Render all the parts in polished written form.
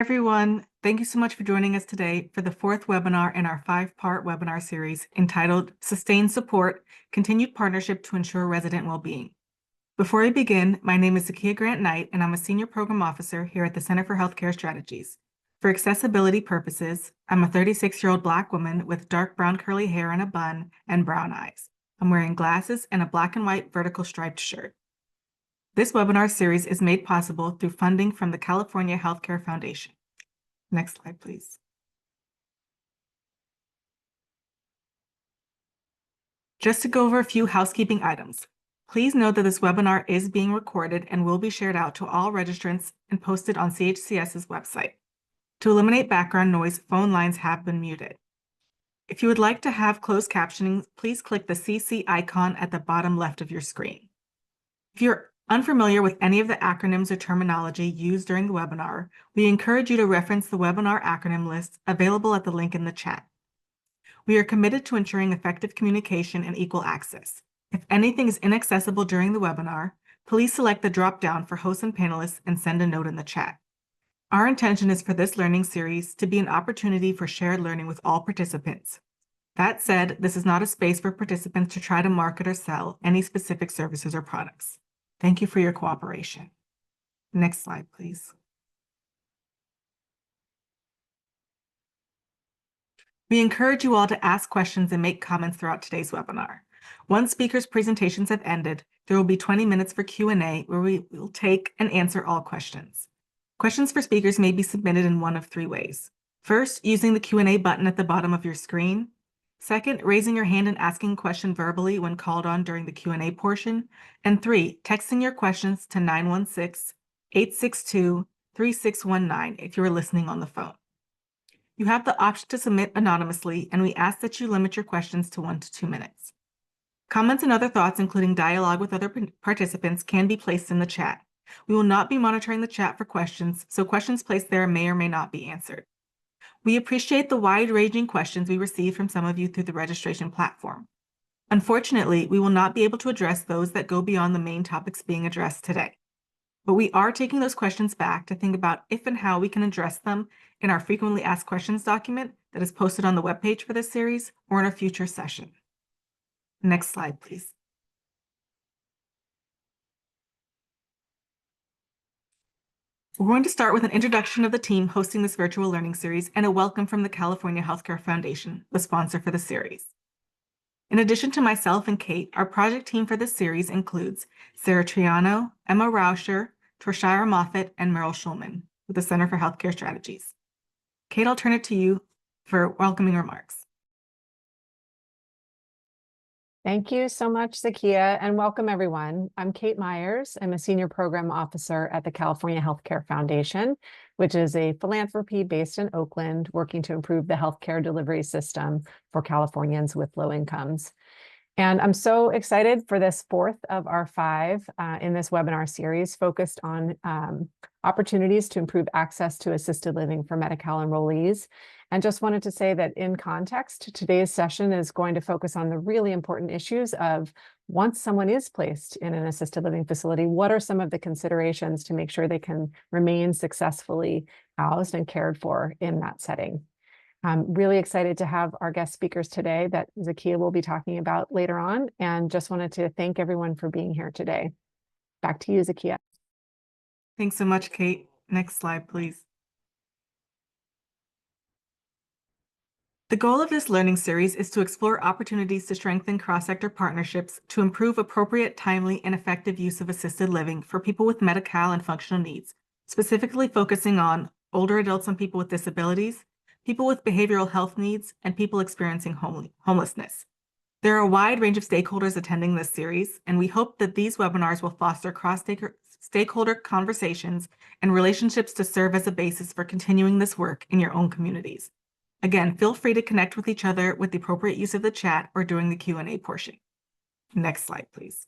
Everyone, thank you so much for joining us today for the fourth webinar in our 5-part webinar series entitled Sustained Support, Continued Partnership to Ensure Resident Wellbeing. Before we begin, my name is Zakia Grant Knight, and I'm a Senior Program Officer here at the Center for Healthcare Strategies. For accessibility purposes, I'm a 36-year-old Black woman with dark brown curly hair and a bun and brown eyes. I'm wearing glasses and a black and white vertical striped shirt. This webinar series is made possible through funding from the California Healthcare Foundation. Next slide, please. Just to go over a few housekeeping items. Please note that this webinar is being recorded and will be shared out to all registrants and posted on CHCS's website. To eliminate background noise, phone lines have been muted. If you would like to have closed captioning, please click the CC icon at the bottom left of your screen. If you're unfamiliar with any of the acronyms or terminology used during the webinar, we encourage you to reference the webinar acronym list available at the link in the chat. We are committed to ensuring effective communication and equal access. If anything is inaccessible during the webinar, please select the drop-down for hosts and panelists and send a note in the chat. Our intention is for this learning series to be an opportunity for shared learning with all participants. That said, this is not a space for participants to try to market or sell any specific services or products. Thank you for your cooperation. Next slide, please. We encourage you all to ask questions and make comments throughout today's webinar. Once speakers' presentations have ended, there will be 20 minutes for Q&A where we will take and answer all questions. Questions for speakers may be submitted in one of 3 ways. First, using the Q&A button at the bottom of your screen. Second, raising your hand and asking a question verbally when called on during the Q&A portion. And 3, texting your questions to 916-862-3619 if you are listening on the phone. You have the option to submit anonymously, and we ask that you limit your questions to 1 to 2 minutes. Comments and other thoughts, including dialogue with other participants, can be placed in the chat. We will not be monitoring the chat for questions, so questions placed there may or may not be answered. We appreciate the wide-ranging questions we receive from some of you through the registration platform. Unfortunately, we will not be able to address those that go beyond the main topics being addressed today. But we are taking those questions back to think about if and how we can address them in our frequently asked questions document that is posted on the webpage for this series or in a future session. Next slide, please. We're going to start with an introduction of the team hosting this virtual learning series and a welcome from the California Healthcare Foundation, the sponsor for the series. In addition to myself and Kate, our project team for this series includes Sarah Triano, Emma Rauscher, Torshire Moffett, and Meryl Schulman with the Center for Healthcare Strategies. Kate, I'll turn it to you for welcoming remarks. Thank you so much, Zakia, and welcome everyone. I'm Kate Myers. I'm a Senior Program Officer at the California Healthcare Foundation, which is a philanthropy based in Oakland, working to improve the healthcare delivery system for Californians with low incomes. And I'm so excited for this 4th of our 5 in this webinar series focused on opportunities to improve access to assisted living for Medi-Cal enrollees. And just wanted to say that in context, today's session is going to focus on the really important issues of once someone is placed in an assisted living facility, what are some of the considerations to make sure they can remain successfully housed and cared for in that setting. I'm really excited to have our guest speakers today that Zakia will be talking about later on, and just wanted to thank everyone for being here today. Back to you, Zakia. Thanks so much, Kate. Next slide, please. The goal of this learning series is to explore opportunities to strengthen cross-sector partnerships to improve appropriate, timely, and effective use of assisted living for people with Medi-Cal and functional needs, specifically focusing on older adults and people with disabilities, people with behavioral health needs, and people experiencing homelessness. There are a wide range of stakeholders attending this series, and we hope that these webinars will foster cross-stakeholder conversations and relationships to serve as a basis for continuing this work in your own communities. Again, feel free to connect with each other with the appropriate use of the chat or during the Q&A portion. Next slide, please.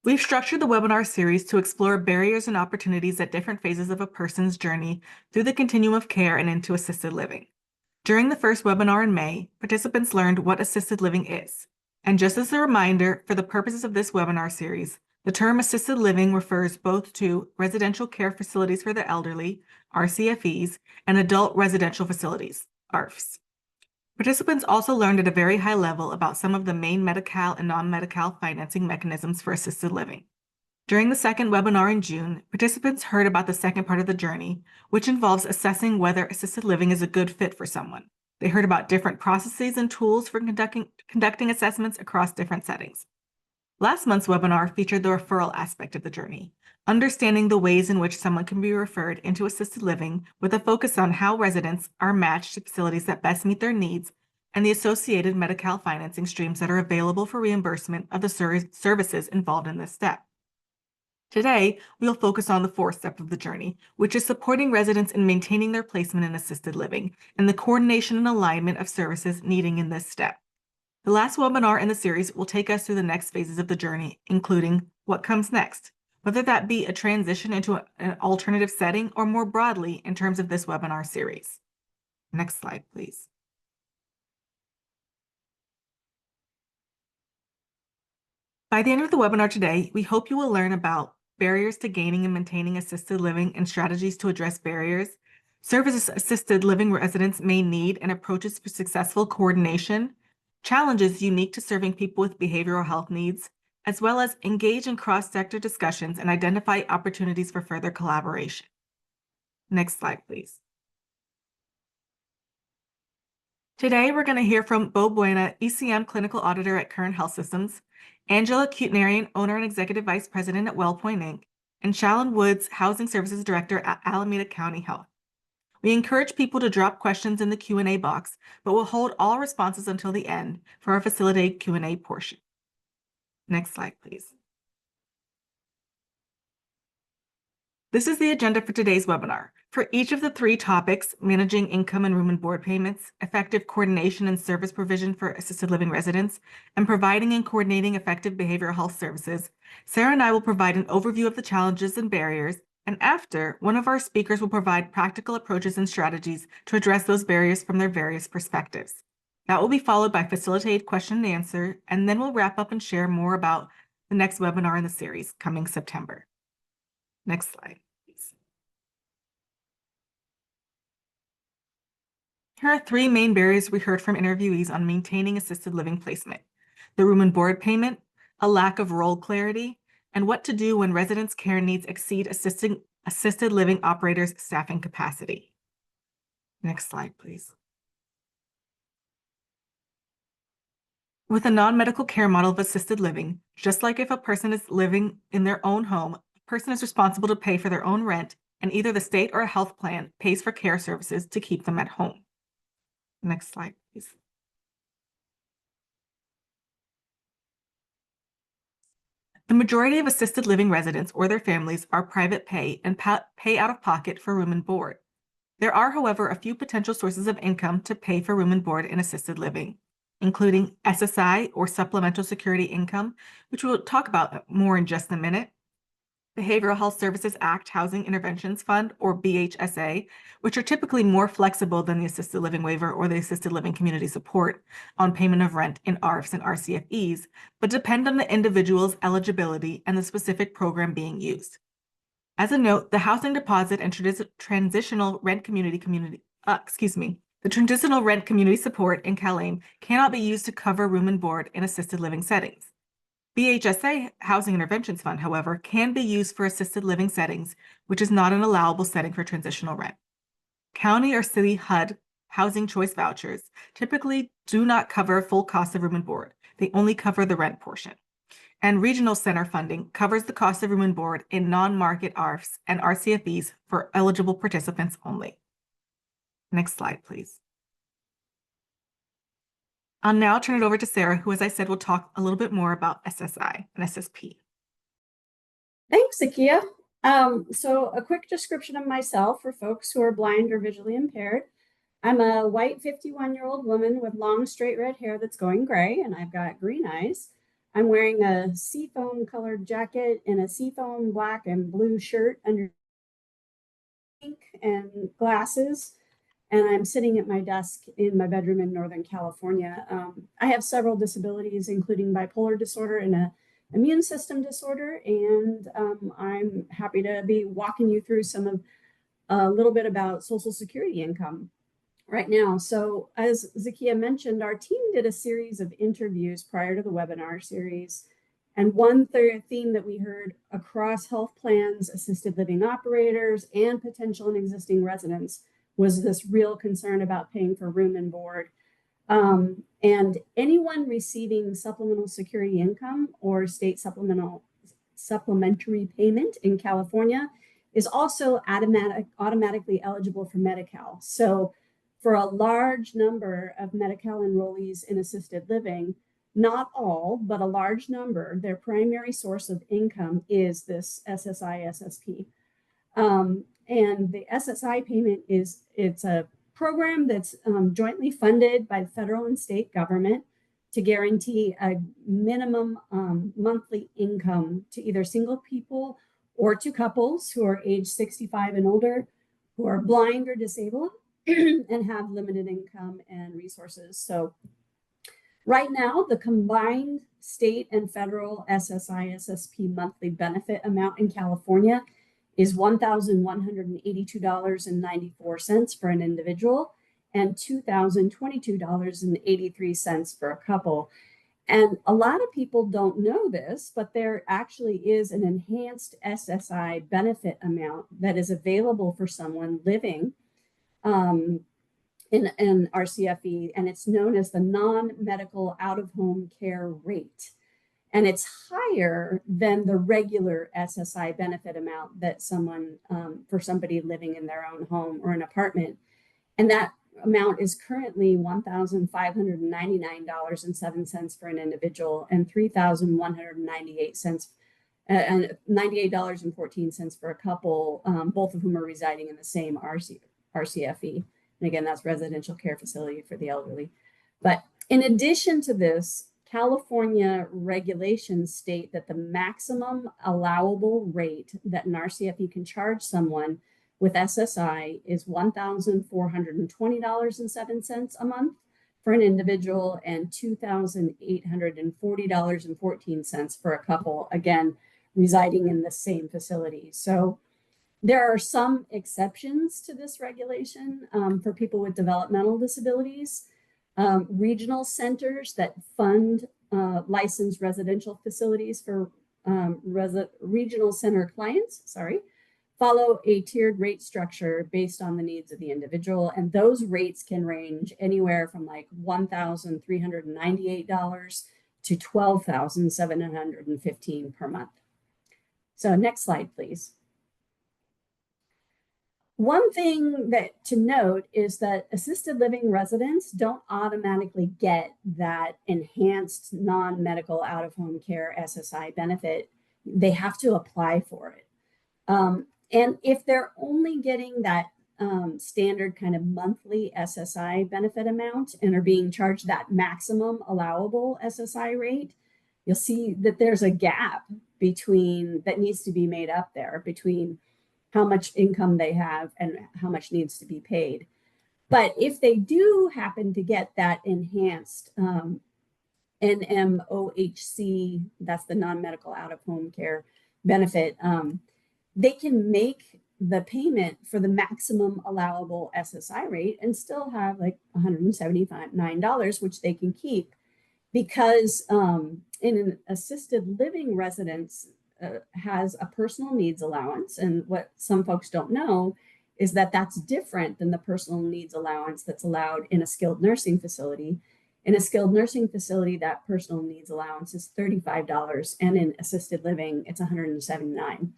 We've structured the webinar series to explore barriers and opportunities at different phases of a person's journey through the continuum of care and into assisted living. During the first webinar in May, participants learned what assisted living is. And just as a reminder, for the purposes of this webinar series, The term assisted living refers both to residential care facilities for the elderly, RCFEs, and adult residential facilities, ARFs. Participants also learned at a very high level about some of the main Medi-Cal and non-Medi-Cal financing mechanisms for assisted living. During the second webinar in June, participants heard about the second part of the journey, which involves assessing whether assisted living is a good fit for someone. They heard about different processes and tools for conducting assessments across different settings. Last month's webinar featured the referral aspect of the journey, understanding the ways in which someone can be referred into assisted living with a focus on how residents are matched to facilities that best meet their needs and the associated Medi-Cal financing streams that are available for reimbursement of the services involved in this step. Today, we'll focus on the fourth step of the journey, which is supporting residents in maintaining their placement in assisted living and the coordination and alignment of services needing in this step. The last webinar in the series will take us through the next phases of the journey, including what comes next, whether that be a transition into an alternative setting or more broadly in terms of this webinar series. Next slide, please. By the end of the webinar today, we hope you will learn about barriers to gaining and maintaining assisted living and strategies to address barriers, services assisted living residents may need and approaches for successful coordination, challenges unique to serving people with behavioral health needs, as well as engage in cross-sector discussions and identify opportunities for further collaboration. Next slide, please. Today, we're going to hear from Bo Buena, ECM Clinical Auditor at Current Health Systems, Angela Cutenarian, Owner and Executive Vice President at WellPoint Inc., and Shalyn Woods, Housing Services Director at Alameda County Health. We encourage people to drop questions in the Q&A box, but we'll hold all responses until the end for our facilitated Q&A portion. Next slide, please. This is the agenda for today's webinar. For each of the three topics, managing income and room and board payments, effective coordination and service provision for assisted living residents, and providing and coordinating effective behavioral health services, Sarah and I will provide an overview of the challenges and barriers, and after, one of our speakers will provide practical approaches and strategies to address those barriers from their various perspectives. That will be followed by facilitated question and answer, and then we'll wrap up and share more about the next webinar in the series coming September. Next slide, please. Here are three main barriers we heard from interviewees on maintaining assisted living placement: the room and board payment, a lack of role clarity, and what to do when residents' care needs exceed assisted living operators' staffing capacity. Next slide, please. With a non-medical care model of assisted living, just like if a person is living in their own home, a person is responsible to pay for their own rent, and either the state or a health plan pays for care services to keep them at home. Next slide, please. The majority of assisted living residents or their families are private pay and pay out of pocket for room and board. There are, however, a few potential sources of income to pay for room and board in assisted living, including SSI or Supplemental Security Income, which we'll talk about more in just a minute, Behavioral Health Services Act Housing Interventions Fund, or BHSA, which are typically more flexible than the assisted living waiver or the assisted living community support on payment of rent in ARFs and RCFEs, but depend on the individual's eligibility and the specific program being used. As a note, the housing deposit and transitional rent community support in CalAIM cannot be used to cover room and board in assisted living settings. BHSA Housing Interventions Fund, however, can be used for assisted living settings, which is not an allowable setting for transitional rent. County or city HUD housing choice vouchers typically do not cover full cost of room and board. They only cover the rent portion. And regional center funding covers the cost of room and board in non-market ARFs and RCFEs for eligible participants only. Next slide, please. I'll now turn it over to Sarah, who, as I said, will talk a little bit more about SSI and SSP. Thanks, Zakia. So a quick description of myself for folks who are blind or visually impaired. I'm a white 51-year-old woman with long, straight red hair that's going gray, and I've got green eyes. I'm wearing a seafoam colored jacket and a seafoam black and blue shirt under pink and glasses. And I'm sitting at my desk in my bedroom in Northern California. I have several disabilities, including bipolar disorder and a immune system disorder, and I'm happy to be walking you through a little bit about Social Security income right now. So as Zakia mentioned, our team did a series of interviews prior to the webinar series. And one theme that we heard across health plans, assisted living operators, and potential and existing residents was this real concern about paying for room and board. And anyone receiving supplemental security income or state supplementary payment in California is also automatically eligible for Medi-Cal. So for a large number of Medi-Cal enrollees in assisted living, not all, but a large number, their primary source of income is this SSI SSP. And the SSI payment it's a program that's jointly funded by the federal and state government to guarantee a minimum monthly income to either single people or to couples who are age 65 and older, who are blind or disabled and have limited income and resources. So right now, the combined state and federal SSI SSP monthly benefit amount in California is $1,182.94 for an individual and $2,022.83 for a couple. And a lot of people don't know this, but there actually is an enhanced SSI benefit amount that is available for someone living in RCFE, and it's known as the non-medical out-of-home care rate. And it's higher than the regular SSI benefit amount that for somebody living in their own home or an apartment. And that amount is currently $1,599.07 for an individual and $3,198 and $98.14 for a couple, both of whom are residing in the same RCFE. And again, that's residential care facility for the elderly. But in addition to this, California regulations state that the maximum allowable rate that an RCFE can charge someone with SSI is $1,420.07 a month for an individual and $2,840.14 for a couple, again, residing in the same facility. So there are some exceptions to this regulation for people with developmental disabilities. Regional centers that fund licensed residential facilities for regional center clients, follow a tiered rate structure based on the needs of the individual. And those rates can range anywhere from like $1,398 to $12,715 per month. So next slide, please. One thing to note is that assisted living residents don't automatically get that enhanced non-medical out-of-home care SSI benefit. They have to apply for it. And if they're only getting that standard kind of monthly SSI benefit amount and are being charged that maximum allowable SSI rate, you'll see that there's a gap that needs to be made up there between how much income they have and how much needs to be paid. But if they do happen to get that enhanced NMOHC, that's the non-medical out-of-home care benefit, they can make the payment for the maximum allowable SSI rate and still have like $179, which they can keep because in an assisted living residence, has a personal needs allowance. And what some folks don't know is that that's different than the personal needs allowance that's allowed in a skilled nursing facility. In a skilled nursing facility, that personal needs allowance is $35, and in assisted living, it's $179.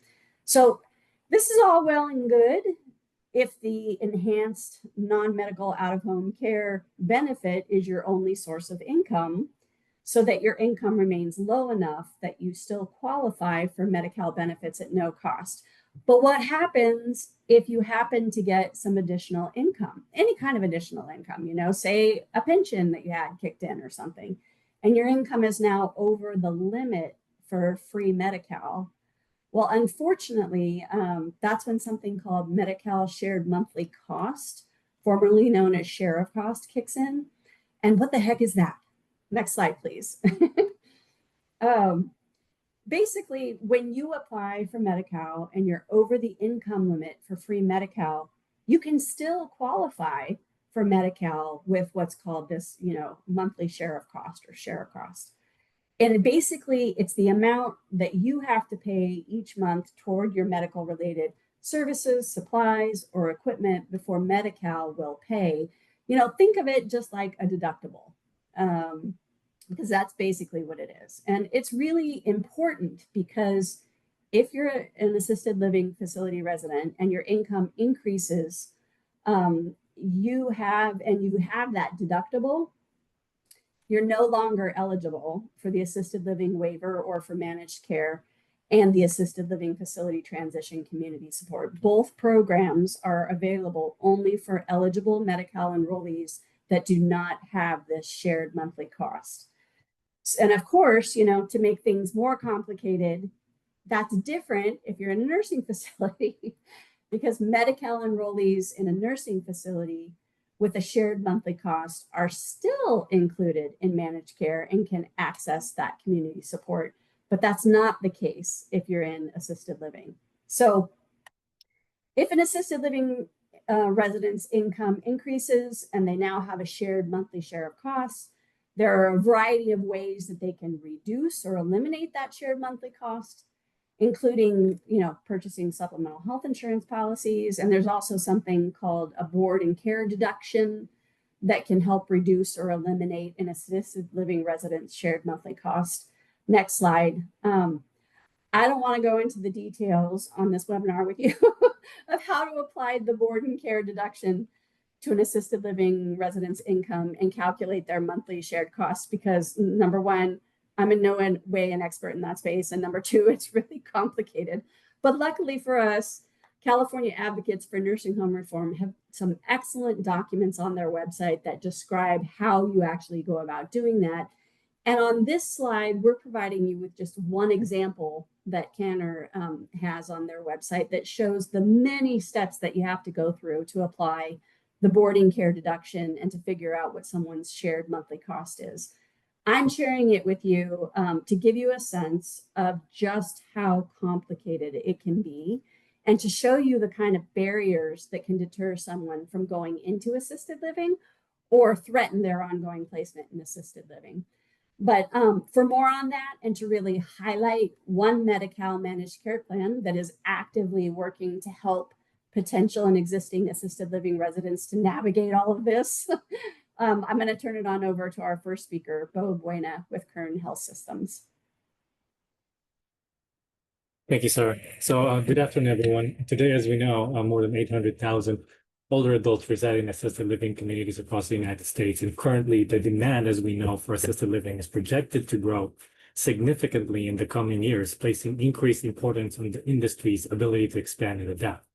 So this is all well and good if the enhanced non-medical out-of-home care benefit is your only source of income, so that your income remains low enough that you still qualify for Medi-Cal benefits at no cost. But what happens if you happen to get some additional income, any kind of additional income, say a pension that you had kicked in or something, and your income is now over the limit for free Medi-Cal? Well, unfortunately, that's when something called Medi-Cal shared monthly cost, formerly known as share of cost, kicks in. And what the heck is that? Next slide, please. basically, when you apply for Medi-Cal and you're over the income limit for free Medi-Cal, you can still qualify for Medi-Cal with what's called this, monthly share of cost or share of cost. And basically, it's the amount that you have to pay each month toward your medical related services, supplies, or equipment before Medi-Cal will pay. Think of it just like a deductible. Because that's basically what it is. And it's really important because if you're an assisted living facility resident and your income increases, you have that deductible, you're no longer eligible for the assisted living waiver or for managed care and the assisted living facility transition community support. Both programs are available only for eligible Medi-Cal enrollees that do not have this shared monthly cost. And of course, to make things more complicated, that's different if you're in a nursing facility because Medi-Cal enrollees in a nursing facility with a shared monthly cost are still included in managed care and can access that community support. But that's not the case if you're in assisted living. So if an assisted living resident's income increases and they now have a shared monthly share of costs, there are a variety of ways that they can reduce or eliminate that shared monthly cost, including, purchasing supplemental health insurance policies. And there's also something called a board and care deduction that can help reduce or eliminate an assisted living resident's shared monthly cost. Next slide. I don't want to go into the details on this webinar with you of how to apply the board and care deduction to an assisted living resident's income and calculate their monthly shared costs because number one, I'm in no way an expert in that space. And number two, it's really complicated. But luckily for us, California Advocates for Nursing Home Reform have some excellent documents on their website that describe how you actually go about doing that. And on this slide, we're providing you with just one example that Canner has on their website that shows the many steps that you have to go through to apply the boarding care deduction and to figure out what someone's shared monthly cost is. I'm sharing it with you to give you a sense of just how complicated it can be and to show you the kind of barriers that can deter someone from going into assisted living or threaten their ongoing placement in assisted living. But for more on that and to really highlight one Medi-Cal managed care plan that is actively working to help potential and existing assisted living residents to navigate all of this, I'm going to turn it on over to our first speaker, Bo Buena with Kern Health Systems. Thank you, Sarah. So good afternoon, everyone. Today, as we know, more than 800,000 older adults reside in assisted living communities across the United States. And currently, the demand, as we know, for assisted living is projected to grow significantly in the coming years, placing increased importance on the industry's ability to expand and adapt.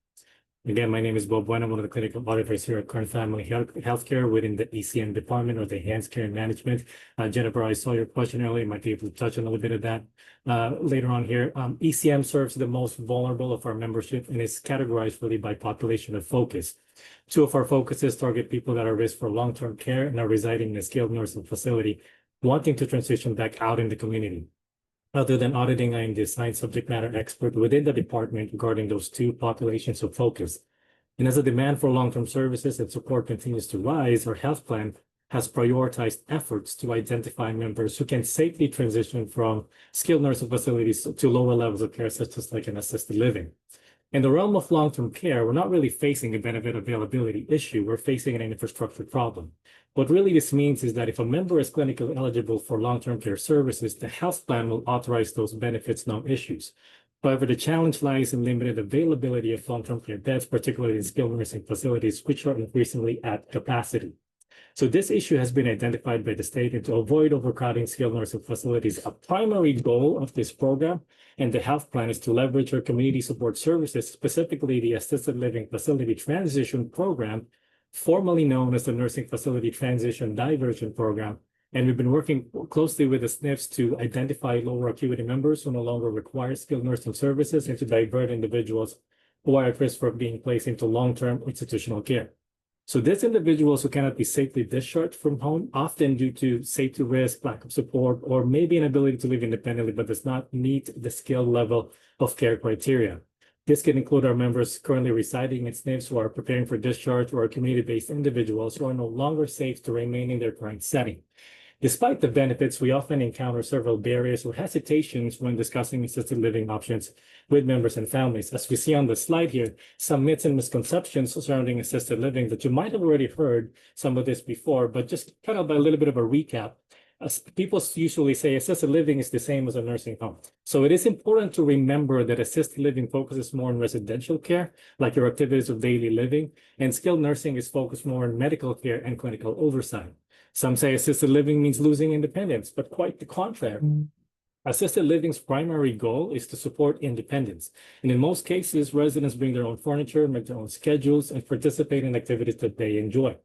Again, my name is Bob Bueno. I'm one of the clinical auditors here at Kern Family Healthcare within the ECM department or the Enhanced Care and Management. Jennifer, I saw your question earlier. Might be able to touch on a little bit of that later on here. ECM serves the most vulnerable of our membership and is categorized really by population of focus. Two of our focuses target people that are at risk for long-term care and are residing in a skilled nursing facility, wanting to transition back out in the community. Other than auditing, I am the assigned subject matter expert within the department regarding those two populations of focus. And as the demand for long-term services and support continues to rise, our health plan has prioritized efforts to identify members who can safely transition from skilled nursing facilities to lower levels of care, such as like an assisted living. In the realm of long-term care, we're not really facing a benefit availability issue. We're facing an infrastructure problem. What really this means is that if a member is clinically eligible for long-term care services, the health plan will authorize those benefits, no issues. However, the challenge lies in limited availability of long-term care beds, particularly in skilled nursing facilities, which are increasingly at capacity. So this issue has been identified by the state, and to avoid overcrowding skilled nursing facilities, a primary goal of this program and the health plan is to leverage our community support services, specifically the Assisted Living Facility Transition Program, formerly known as the Nursing Facility Transition Diversion Program. And we've been working closely with the SNFs to identify lower acuity members who no longer require skilled nursing services and to divert individuals who are at risk for being placed into long-term institutional care. So these individuals who cannot be safely discharged from home, often due to safety risk, lack of support, or maybe inability to live independently, but does not meet the skill level of care criteria. This can include our members currently residing in SNFs who are preparing for discharge, or community-based individuals who are no longer safe to remain in their current setting. Despite the benefits, we often encounter several barriers or hesitations when discussing assisted living options with members and families. As we see on the slide here, some myths and misconceptions surrounding assisted living that you might have already heard some of this before, but just kind of a little bit of a recap. People usually say assisted living is the same as a nursing home. So it is important to remember that assisted living focuses more on residential care, like your activities of daily living, and skilled nursing is focused more on medical care and clinical oversight. Some say assisted living means losing independence, but quite the contrary. Assisted living's primary goal is to support independence. And in most cases, residents bring their own furniture, make their own schedules, and participate in activities that they enjoy.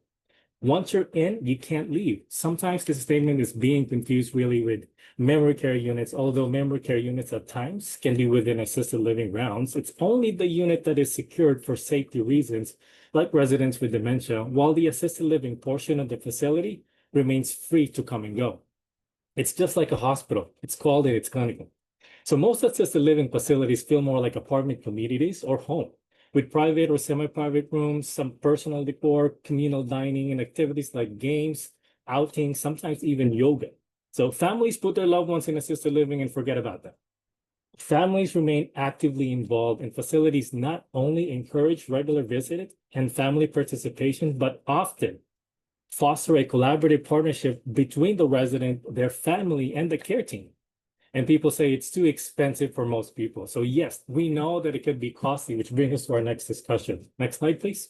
Once you're in, you can't leave. Sometimes this statement is being confused really with memory care units, although memory care units at times can be within assisted living grounds. It's only the unit that is secured for safety reasons, like residents with dementia, while the assisted living portion of the facility remains free to come and go. It's just like a hospital. It's called and it's clinical. So most assisted living facilities feel more like apartment communities or home, with private or semi-private rooms, some personal decor, communal dining, and activities like games, outings, sometimes even yoga. So families put their loved ones in assisted living and forget about them. Families remain actively involved, and facilities not only encourage regular visits and family participation, but often foster a collaborative partnership between the resident, their family, and the care team. And people say it's too expensive for most people. So yes, we know that it could be costly, which brings us to our next discussion. Next slide, please.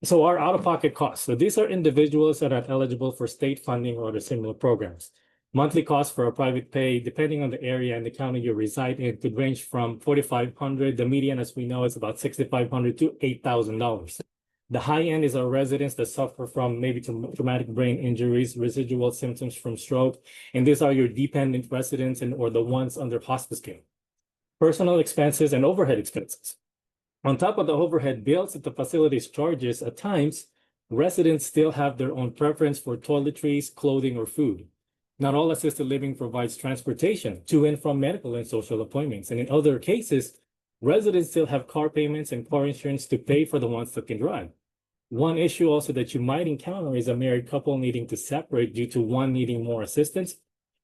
So our out-of-pocket costs. So these are individuals that are eligible for state funding or other similar programs. Monthly costs for a private pay, depending on the area and the county you reside in, could range from $4,500. The median, as we know, is about $6,500 to $8,000. The high end is our residents that suffer from maybe traumatic brain injuries, residual symptoms from stroke, and these are your dependent residents or the ones under hospice care. Personal expenses and overhead expenses. On top of the overhead bills that the facilities charges, at times, residents still have their own preference for toiletries, clothing, or food. Not all assisted living provides transportation to and from medical and social appointments, and in other cases, residents still have car payments and car insurance to pay for the ones that can drive. One issue also that you might encounter is a married couple needing to separate due to one needing more assistance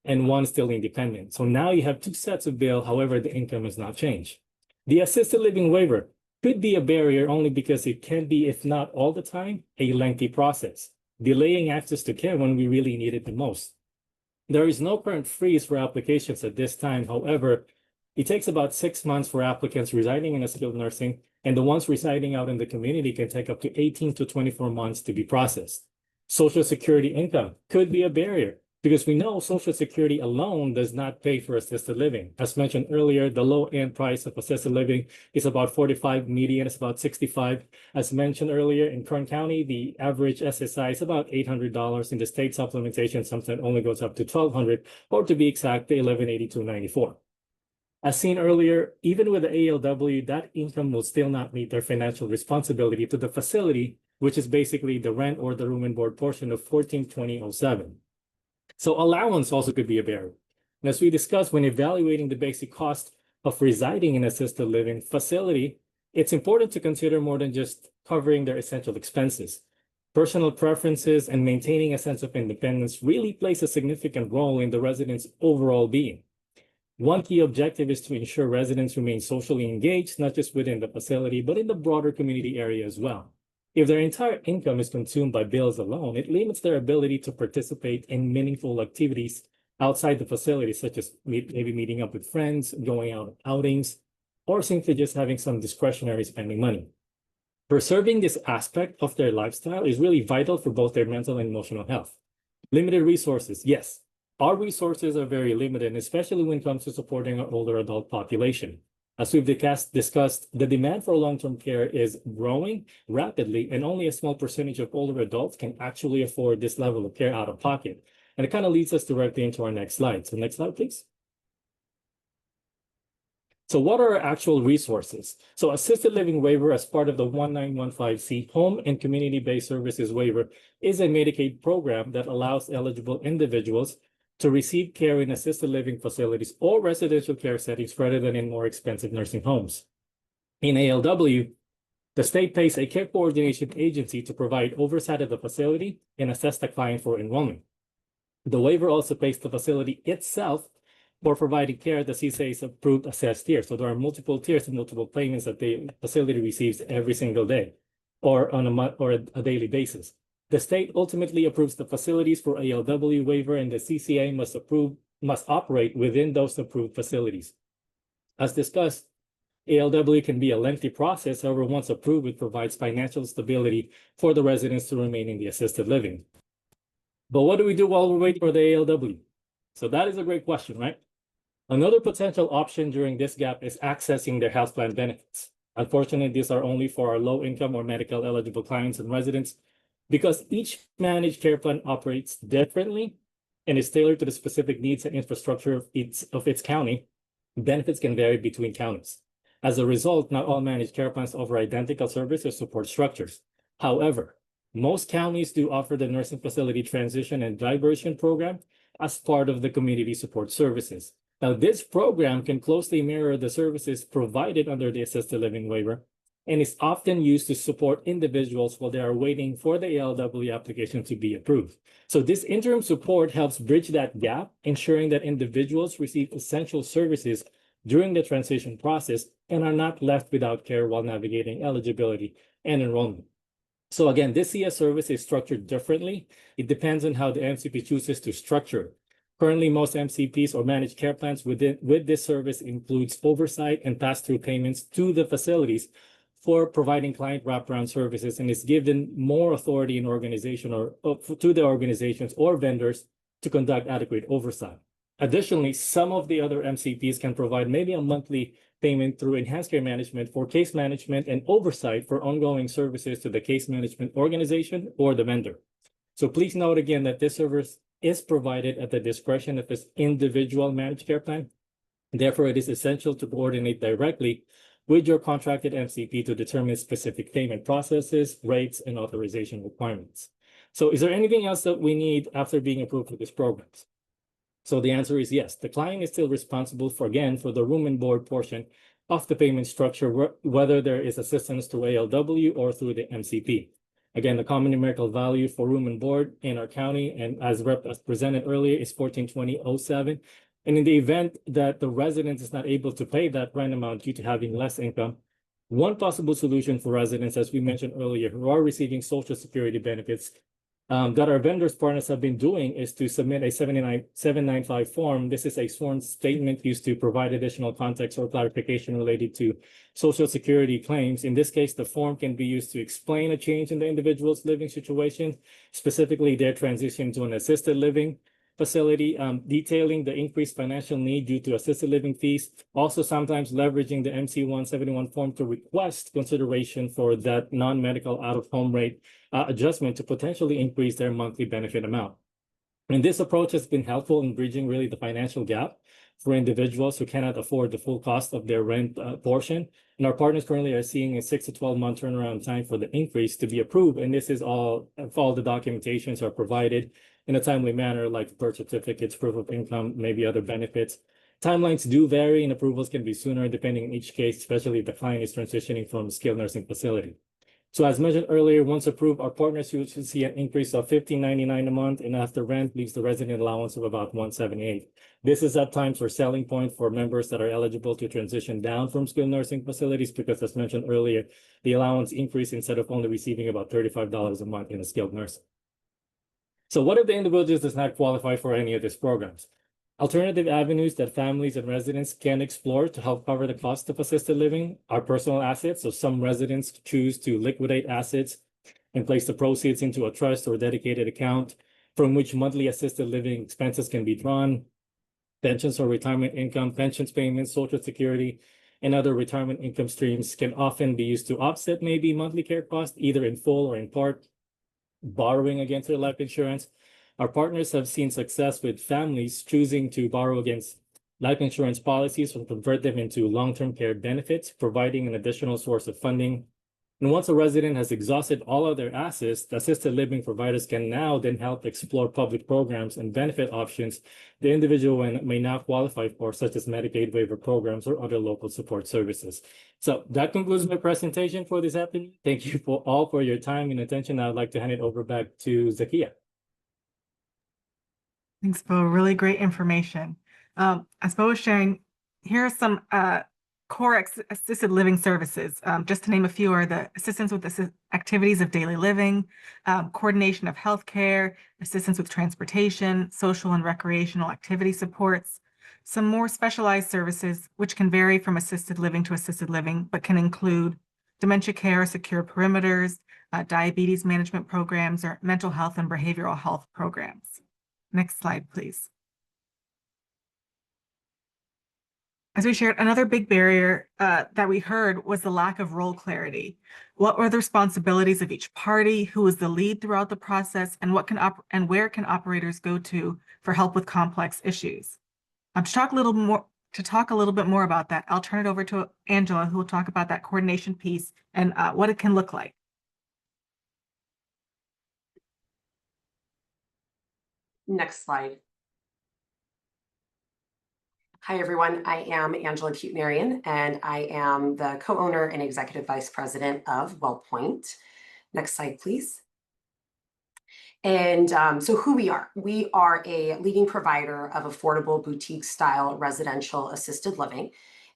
and one still independent. So now you have two sets of bill, however, the income has not changed. The assisted living waiver could be a barrier only because it can be, if not all the time, a lengthy process, delaying access to care when we really need it the most. There is no current freeze for applications at this time. However, it takes about 6 months for applicants residing in a skilled nursing, and the ones residing out in the community can take up to 18 to 24 months to be processed. Social Security income could be a barrier because we know Social Security alone does not pay for assisted living. As mentioned earlier, the low-end price of assisted living is about $45, median is about $65. As mentioned earlier, in Kern County, the average SSI is about $800. In the state supplementation, sometimes only goes up to $1,200, or to be exact, the $1,182.94. As seen earlier, even with the ALW, that income will still not meet their financial responsibility to the facility, which is basically the rent or the room and board portion of $1,420.07. So allowance also could be a barrier. And as we discussed, when evaluating the basic cost of residing in assisted living facility, it's important to consider more than just covering their essential expenses. Personal preferences and maintaining a sense of independence really plays a significant role in the residents' overall being. One key objective is to ensure residents remain socially engaged, not just within the facility, but in the broader community area as well. If their entire income is consumed by bills alone, it limits their ability to participate in meaningful activities outside the facility, such as maybe meeting up with friends, going out on outings, or simply just having some discretionary spending money. Preserving this aspect of their lifestyle is really vital for both their mental and emotional health. Limited resources, yes. Our resources are very limited, especially when it comes to supporting our older adult population. As we've discussed, the demand for long-term care is growing rapidly, and only a small percentage of older adults can actually afford this level of care out of pocket. And it kind of leads us directly into our next slide. So next slide, please. So what are our actual resources? So assisted living waiver as part of the 1915C Home and Community-Based Services Waiver is a Medicaid program that allows eligible individuals to receive care in assisted living facilities or residential care settings rather than in more expensive nursing homes. In ALW, the state pays a care coordination agency to provide oversight of the facility and assess the client for enrollment. The waiver also pays the facility itself for providing care at the CCA's approved assessed tier. So there are multiple tiers and multiple payments that the facility receives every single day or on a month or a daily basis. The state ultimately approves the facilities for ALW waiver, and the CCA must operate within those approved facilities. As discussed, ALW can be a lengthy process. However, once approved, it provides financial stability for the residents to remain in the assisted living. But what do we do while we're waiting for the ALW? So that is a great question, right? Another potential option during this gap is accessing their health plan benefits. Unfortunately, these are only for our low income or medical eligible clients and residents because each managed care plan operates differently and is tailored to the specific needs and infrastructure of its county. Benefits can vary between counties. As a result, not all managed care plans offer identical service or support structures. However, most counties do offer the nursing facility transition and diversion program as part of the community support services. Now, this program can closely mirror the services provided under the assisted living waiver and is often used to support individuals while they are waiting for the ALW application to be approved. So this interim support helps bridge that gap, ensuring that individuals receive essential services during the transition process and are not left without care while navigating eligibility and enrollment. So again, this CS service is structured differently. It depends on how the MCP chooses to structure it. Currently, most MCPs or managed care plans with this service includes oversight and pass-through payments to the facilities for providing client wraparound services, and is given more authority in organization or to the organizations or vendors to conduct adequate oversight. Additionally, some of the other MCPs can provide maybe a monthly payment through enhanced care management for case management and oversight for ongoing services to the case management organization or the vendor. So please note again that this service is provided at the discretion of this individual managed care plan. Therefore, it is essential to coordinate directly with your contracted MCP to determine specific payment processes, rates, and authorization requirements. So is there anything else that we need after being approved for these programs? So the answer is yes. The client is still responsible for the room and board portion of the payment structure, whether there is assistance through ALW or through the MCP. Again, the common numerical value for room and board in our county, and as presented earlier, is 1420.07. And in the event that the resident is not able to pay that rent amount due to having less income, one possible solution for residents, as we mentioned earlier, who are receiving Social Security benefits, that our vendors partners have been doing is to submit a 795 form. This is a sworn statement used to provide additional context or clarification related to Social Security claims. In this case, the form can be used to explain a change in the individual's living situation, specifically their transition to an assisted living facility, detailing the increased financial need due to assisted living fees, also sometimes leveraging the MC 171 form to request consideration for that non-medical out-of-home rate adjustment to potentially increase their monthly benefit amount. And this approach has been helpful in bridging really the financial gap for individuals who cannot afford the full cost of their rent portion. And our partners currently are seeing a 6 to 12 month turnaround time for the increase to be approved. And this is all, if all the documentations are provided in a timely manner, like birth certificates, proof of income, maybe other benefits. Timelines do vary and approvals can be sooner depending on each case, especially if the client is transitioning from a skilled nursing facility. So as mentioned earlier, once approved, our partners should see an increase of $15.99 a month, and after rent leaves the resident allowance of about $178. This is at times our selling point for members that are eligible to transition down from skilled nursing facilities, because as mentioned earlier, the allowance increase instead of only receiving about $35 a month in a skilled nursing. So what if the individual does not qualify for any of these programs? Alternative avenues that families and residents can explore to help cover the cost of assisted living are personal assets. So some residents choose to liquidate assets and place the proceeds into a trust or dedicated account from which monthly assisted living expenses can be drawn. Pensions or retirement income, pensions payments, Social Security, and other retirement income streams can often be used to offset maybe monthly care costs, either in full or in part. Borrowing against their life insurance. Our partners have seen success with families choosing to borrow against life insurance policies will convert them into long-term care benefits, providing an additional source of funding. And once a resident has exhausted all of their assets, the assisted living providers can now then help explore public programs and benefit options the individual may now qualify for, such as Medicaid waiver programs or other local support services. So that concludes my presentation for this afternoon. Thank you for your time and attention. I'd like to hand it over back to Zakia. Thanks, Bo. Really great information. As Bo was sharing, here are some core assisted living services. Just to name a few are the assistance with activities of daily living, coordination of healthcare, assistance with transportation, social and recreational activity supports, some more specialized services, which can vary from assisted living to assisted living, but can include dementia care, secure perimeters, diabetes management programs, or mental health and behavioral health programs. Next slide, please. As we shared, another big barrier that we heard was the lack of role clarity. What were the responsibilities of each party? Who was the lead throughout the process? And where can operators go to for help with complex issues? To talk a little bit more about that, I'll turn it over to Angela, who will talk about that coordination piece and what it can look like. Next slide. Hi, everyone. I am Angela Cutenarian, and I am the co-owner and executive vice president of WellPoint. Next slide, please. And so who we are a leading provider of affordable boutique-style residential assisted living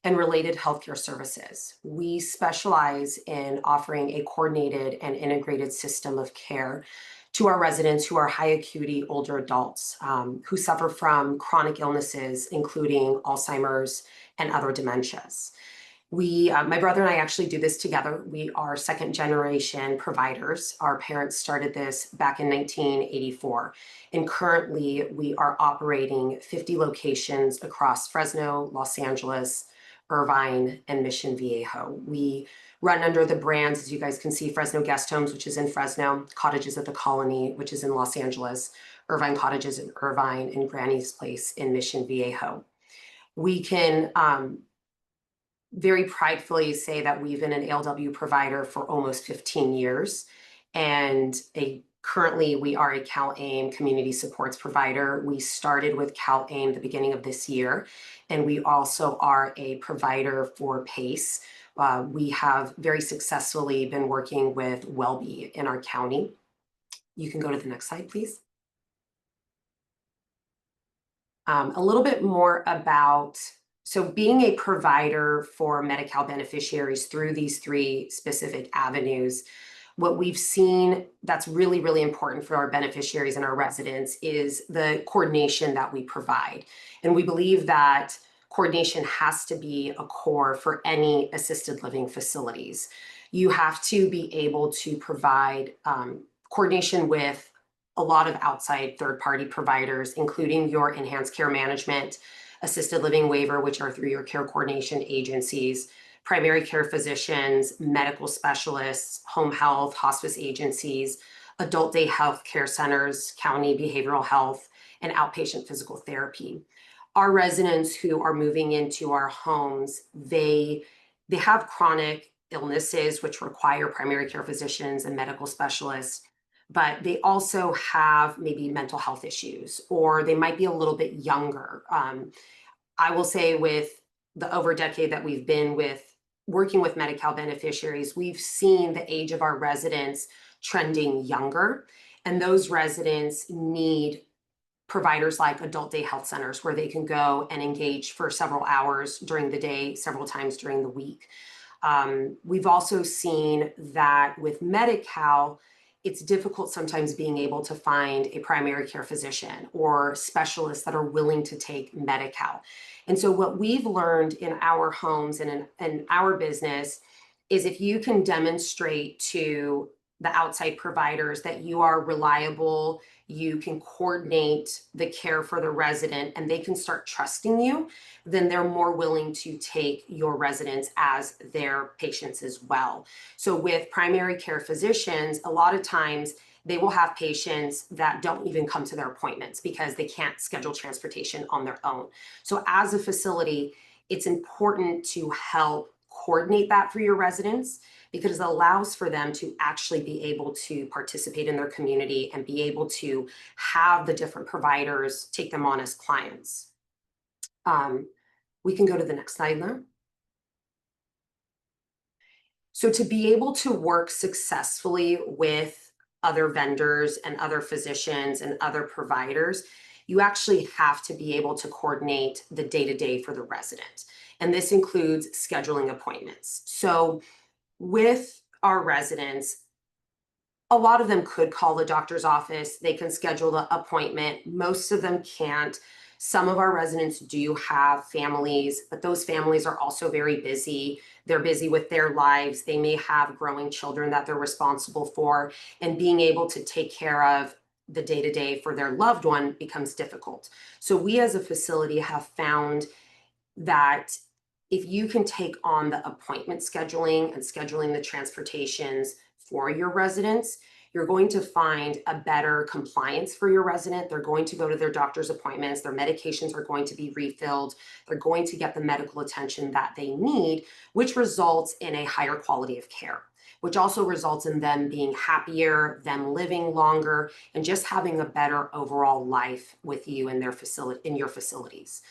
and related healthcare services. We specialize in offering a coordinated and integrated system of care to our residents who are high acuity older adults who suffer from chronic illnesses, including Alzheimer's and other dementias. My brother and I actually do this together. We are second generation providers. Our parents started this back in 1984. And currently we are operating 50 locations across Fresno, Los Angeles, Irvine, and Mission Viejo. We run under the brands, as you guys can see, Fresno Guest Homes, which is in Fresno, Cottages at the Colony, which is in Los Angeles, Irvine Cottages in Irvine, and Granny's Place in Mission Viejo. We can very pridefully say that we've been an ALW provider for almost 15 years. And currently we are a CalAIM community supports provider. We started with CalAIM the beginning of this year, and we also are a provider for PACE. We have very successfully been working with WellBe in our county. You can go to the next slide, please. A little bit more about, so being a provider for Medi-Cal beneficiaries through these three specific avenues, what we've seen that's really, really important for our beneficiaries and our residents is the coordination that we provide. And we believe that coordination has to be a core for any assisted living facilities. You have to be able to provide coordination with a lot of outside third-party providers, including your enhanced care management, assisted living waiver, which are through your care coordination agencies, primary care physicians, medical specialists, home health, hospice agencies, adult day health care centers, county behavioral health, and outpatient physical therapy. Our residents who are moving into our homes, they have chronic illnesses which require primary care physicians and medical specialists, but they also have maybe mental health issues, or they might be a little bit younger. I will say with the over decade that we've been working with Medi-Cal beneficiaries, we've seen the age of our residents trending younger, and those residents need providers like adult day health centers where they can go and engage for several hours during the day, several times during the week. We've also seen that with Medi-Cal, it's difficult sometimes being able to find a primary care physician or specialists that are willing to take Medi-Cal. And so what we've learned in our homes and in our business is if you can demonstrate to the outside providers that you are reliable, you can coordinate the care for the resident, and they can start trusting you, then they're more willing to take your residents as their patients as well. So with primary care physicians, a lot of times they will have patients that don't even come to their appointments because they can't schedule transportation on their own. So as a facility, it's important to help coordinate that for your residents, because it allows for them to actually be able to participate in their community and be able to have the different providers take them on as clients. We can go to the next slide now. So to be able to work successfully with other vendors and other physicians and other providers, you actually have to be able to coordinate the day-to-day for the resident. And this includes scheduling appointments. So with our residents, a lot of them could call the doctor's office. They can schedule the appointment. Most of them can't. Some of our residents do have families, but those families are also very busy. They're busy with their lives. They may have growing children that they're responsible for, and being able to take care of the day-to-day for their loved one becomes difficult. So we as a facility have found that if you can take on the appointment scheduling and scheduling the transportations for your residents, you're going to find a better compliance for your resident. They're going to go to their doctor's appointments. Their medications are going to be refilled. They're going to get the medical attention that they need, which results in a higher quality of care, which also results in them being happier, them living longer, and just having a better overall life with you in their facility, in your facilities.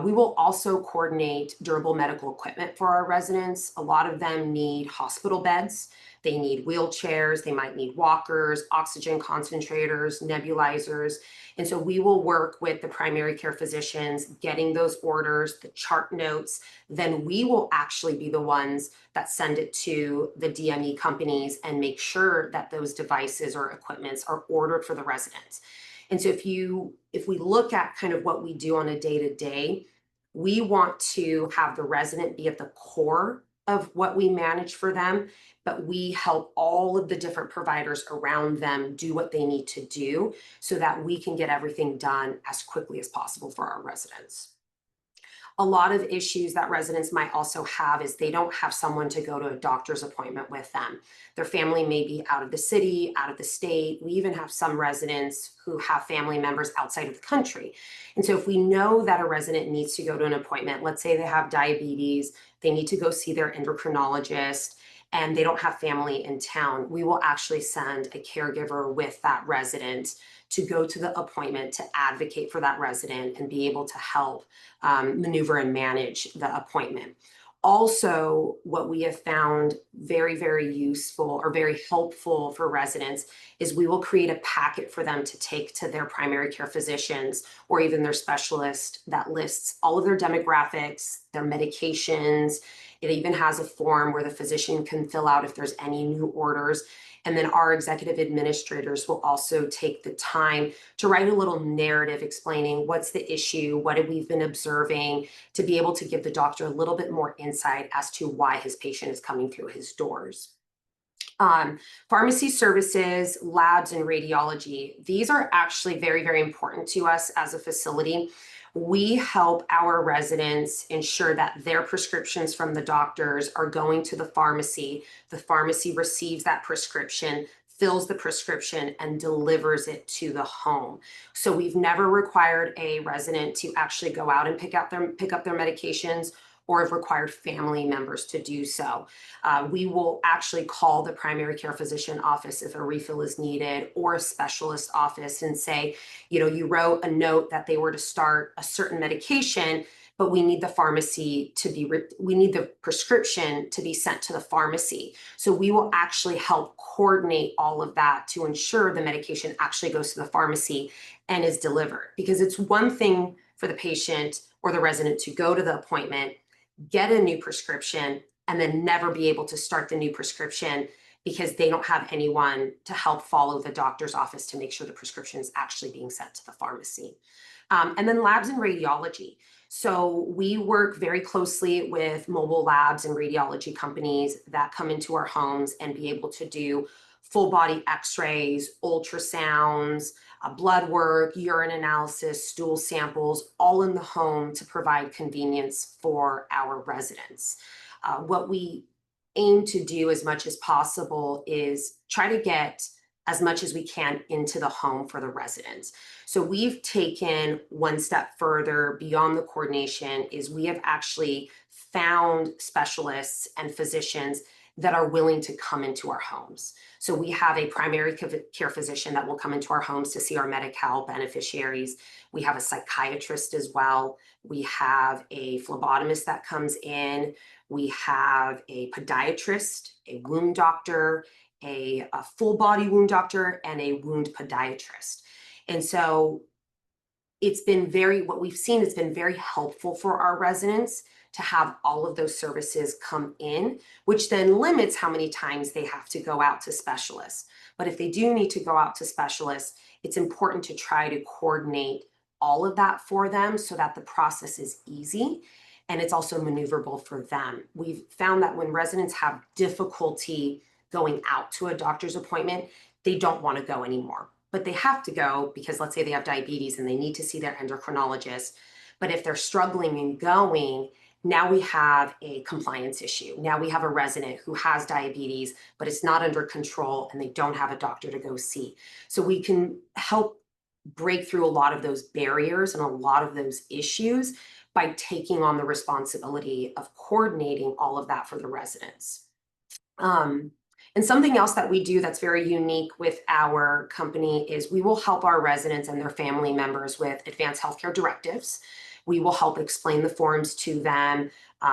We will also coordinate durable medical equipment for our residents. A lot of them need hospital beds. They need wheelchairs. They might need walkers, oxygen concentrators, nebulizers. And so we will work with the primary care physicians, getting those orders, the chart notes. Then we will actually be the ones that send it to the DME companies and make sure that those devices or equipments are ordered for the residents. And so if we look at kind of what we do on a day-to-day, we want to have the resident be at the core of what we manage for them, but we help all of the different providers around them do what they need to do so that we can get everything done as quickly as possible for our residents. A lot of issues that residents might also have is they don't have someone to go to a doctor's appointment with them. Their family may be out of the city, out of the state. We even have some residents who have family members outside of the country. And so if we know that a resident needs to go to an appointment, let's say they have diabetes, they need to go see their endocrinologist, and they don't have family in town, we will actually send a caregiver with that resident to go to the appointment to advocate for that resident and be able to help maneuver and manage the appointment. Also, what we have found very, very useful or very helpful for residents is we will create a packet for them to take to their primary care physicians or even their specialist that lists all of their demographics, their medications. It even has a form where the physician can fill out if there's any new orders. And then our executive administrators will also take the time to write a little narrative explaining what's the issue, what have we been observing, to be able to give the doctor a little bit more insight as to why his patient is coming through his doors. Pharmacy services, labs, and radiology. These are actually very, very important to us as a facility. We help our residents ensure that their prescriptions from the doctors are going to the pharmacy. The pharmacy receives that prescription, fills the prescription, and delivers it to the home. So we've never required a resident to actually go out and pick up their medications, or have required family members to do so. We will actually call the primary care physician office if a refill is needed, or a specialist office, and say, you know, you wrote a note that they were to start a certain medication, but we need the pharmacy to be, we need the prescription to be sent to the pharmacy. So we will actually help coordinate all of that to ensure the medication actually goes to the pharmacy and is delivered. Because it's one thing for the patient or the resident to go to the appointment, get a new prescription, and then never be able to start the new prescription because they don't have anyone to help follow the doctor's office to make sure the prescription is actually being sent to the pharmacy. And then labs and radiology. So we work very closely with mobile labs and radiology companies that come into our homes and be able to do full body x-rays, ultrasounds, blood work, urine analysis, stool samples, all in the home to provide convenience for our residents. What we aim to do as much as possible is try to get as much as we can into the home for the residents. So we've taken one step further beyond the coordination is we have actually found specialists and physicians that are willing to come into our homes. So we have a primary care physician that will come into our homes to see our Medi-Cal beneficiaries. We have a psychiatrist as well. We have a phlebotomist that comes in. We have a podiatrist, a wound doctor, a full body wound doctor, and a wound podiatrist. And so what we've seen has been very helpful for our residents to have all of those services come in, which then limits how many times they have to go out to specialists. But if they do need to go out to specialists, it's important to try to coordinate all of that for them so that the process is easy and it's also maneuverable for them. We've found that when residents have difficulty going out to a doctor's appointment, they don't want to go anymore. But they have to go because let's say they have diabetes and they need to see their endocrinologist. But if they're struggling in going, now we have a compliance issue. Now we have a resident who has diabetes, but it's not under control and they don't have a doctor to go see. So we can help break through a lot of those barriers and a lot of those issues by taking on the responsibility of coordinating all of that for the residents. And something else that we do that's very unique with our company is we will help our residents and their family members with advanced healthcare directives. We will help explain the forms to them,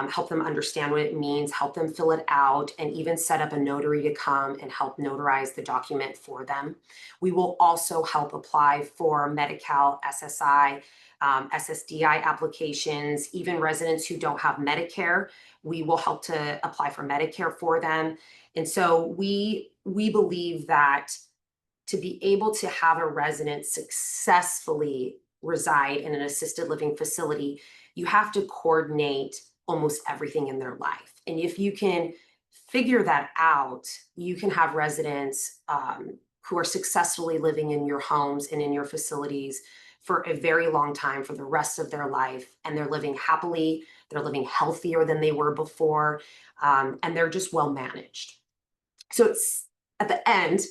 help them understand what it means, help them fill it out, and even set up a notary to come and help notarize the document for them. We will also help apply for Medi-Cal, SSI, SSDI applications, even residents who don't have Medicare. We will help to apply for Medicare for them. And so we believe that to be able to have a resident successfully reside in an assisted living facility, you have to coordinate almost everything in their life. And if you can figure that out, you can have residents who are successfully living in your homes and in your facilities for a very long time, for the rest of their life, and they're living happily, they're living healthier than they were before, and they're just well managed. So it's at the end,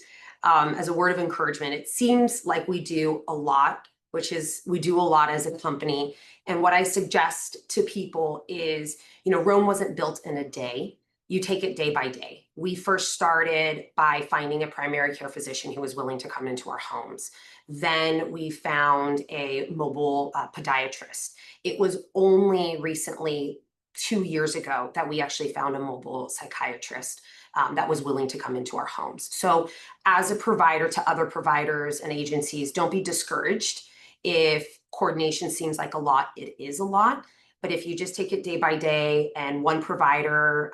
as a word of encouragement, it seems like we do a lot, which is we do a lot as a company. And what I suggest to people is, Rome wasn't built in a day. You take it day by day. We first started by finding a primary care physician who was willing to come into our homes. Then we found a mobile podiatrist. It was only recently 2 years ago that we actually found a mobile psychiatrist that was willing to come into our homes. So as a provider to other providers and agencies, don't be discouraged. If coordination seems like a lot, it is a lot. But if you just take it day by day and one provider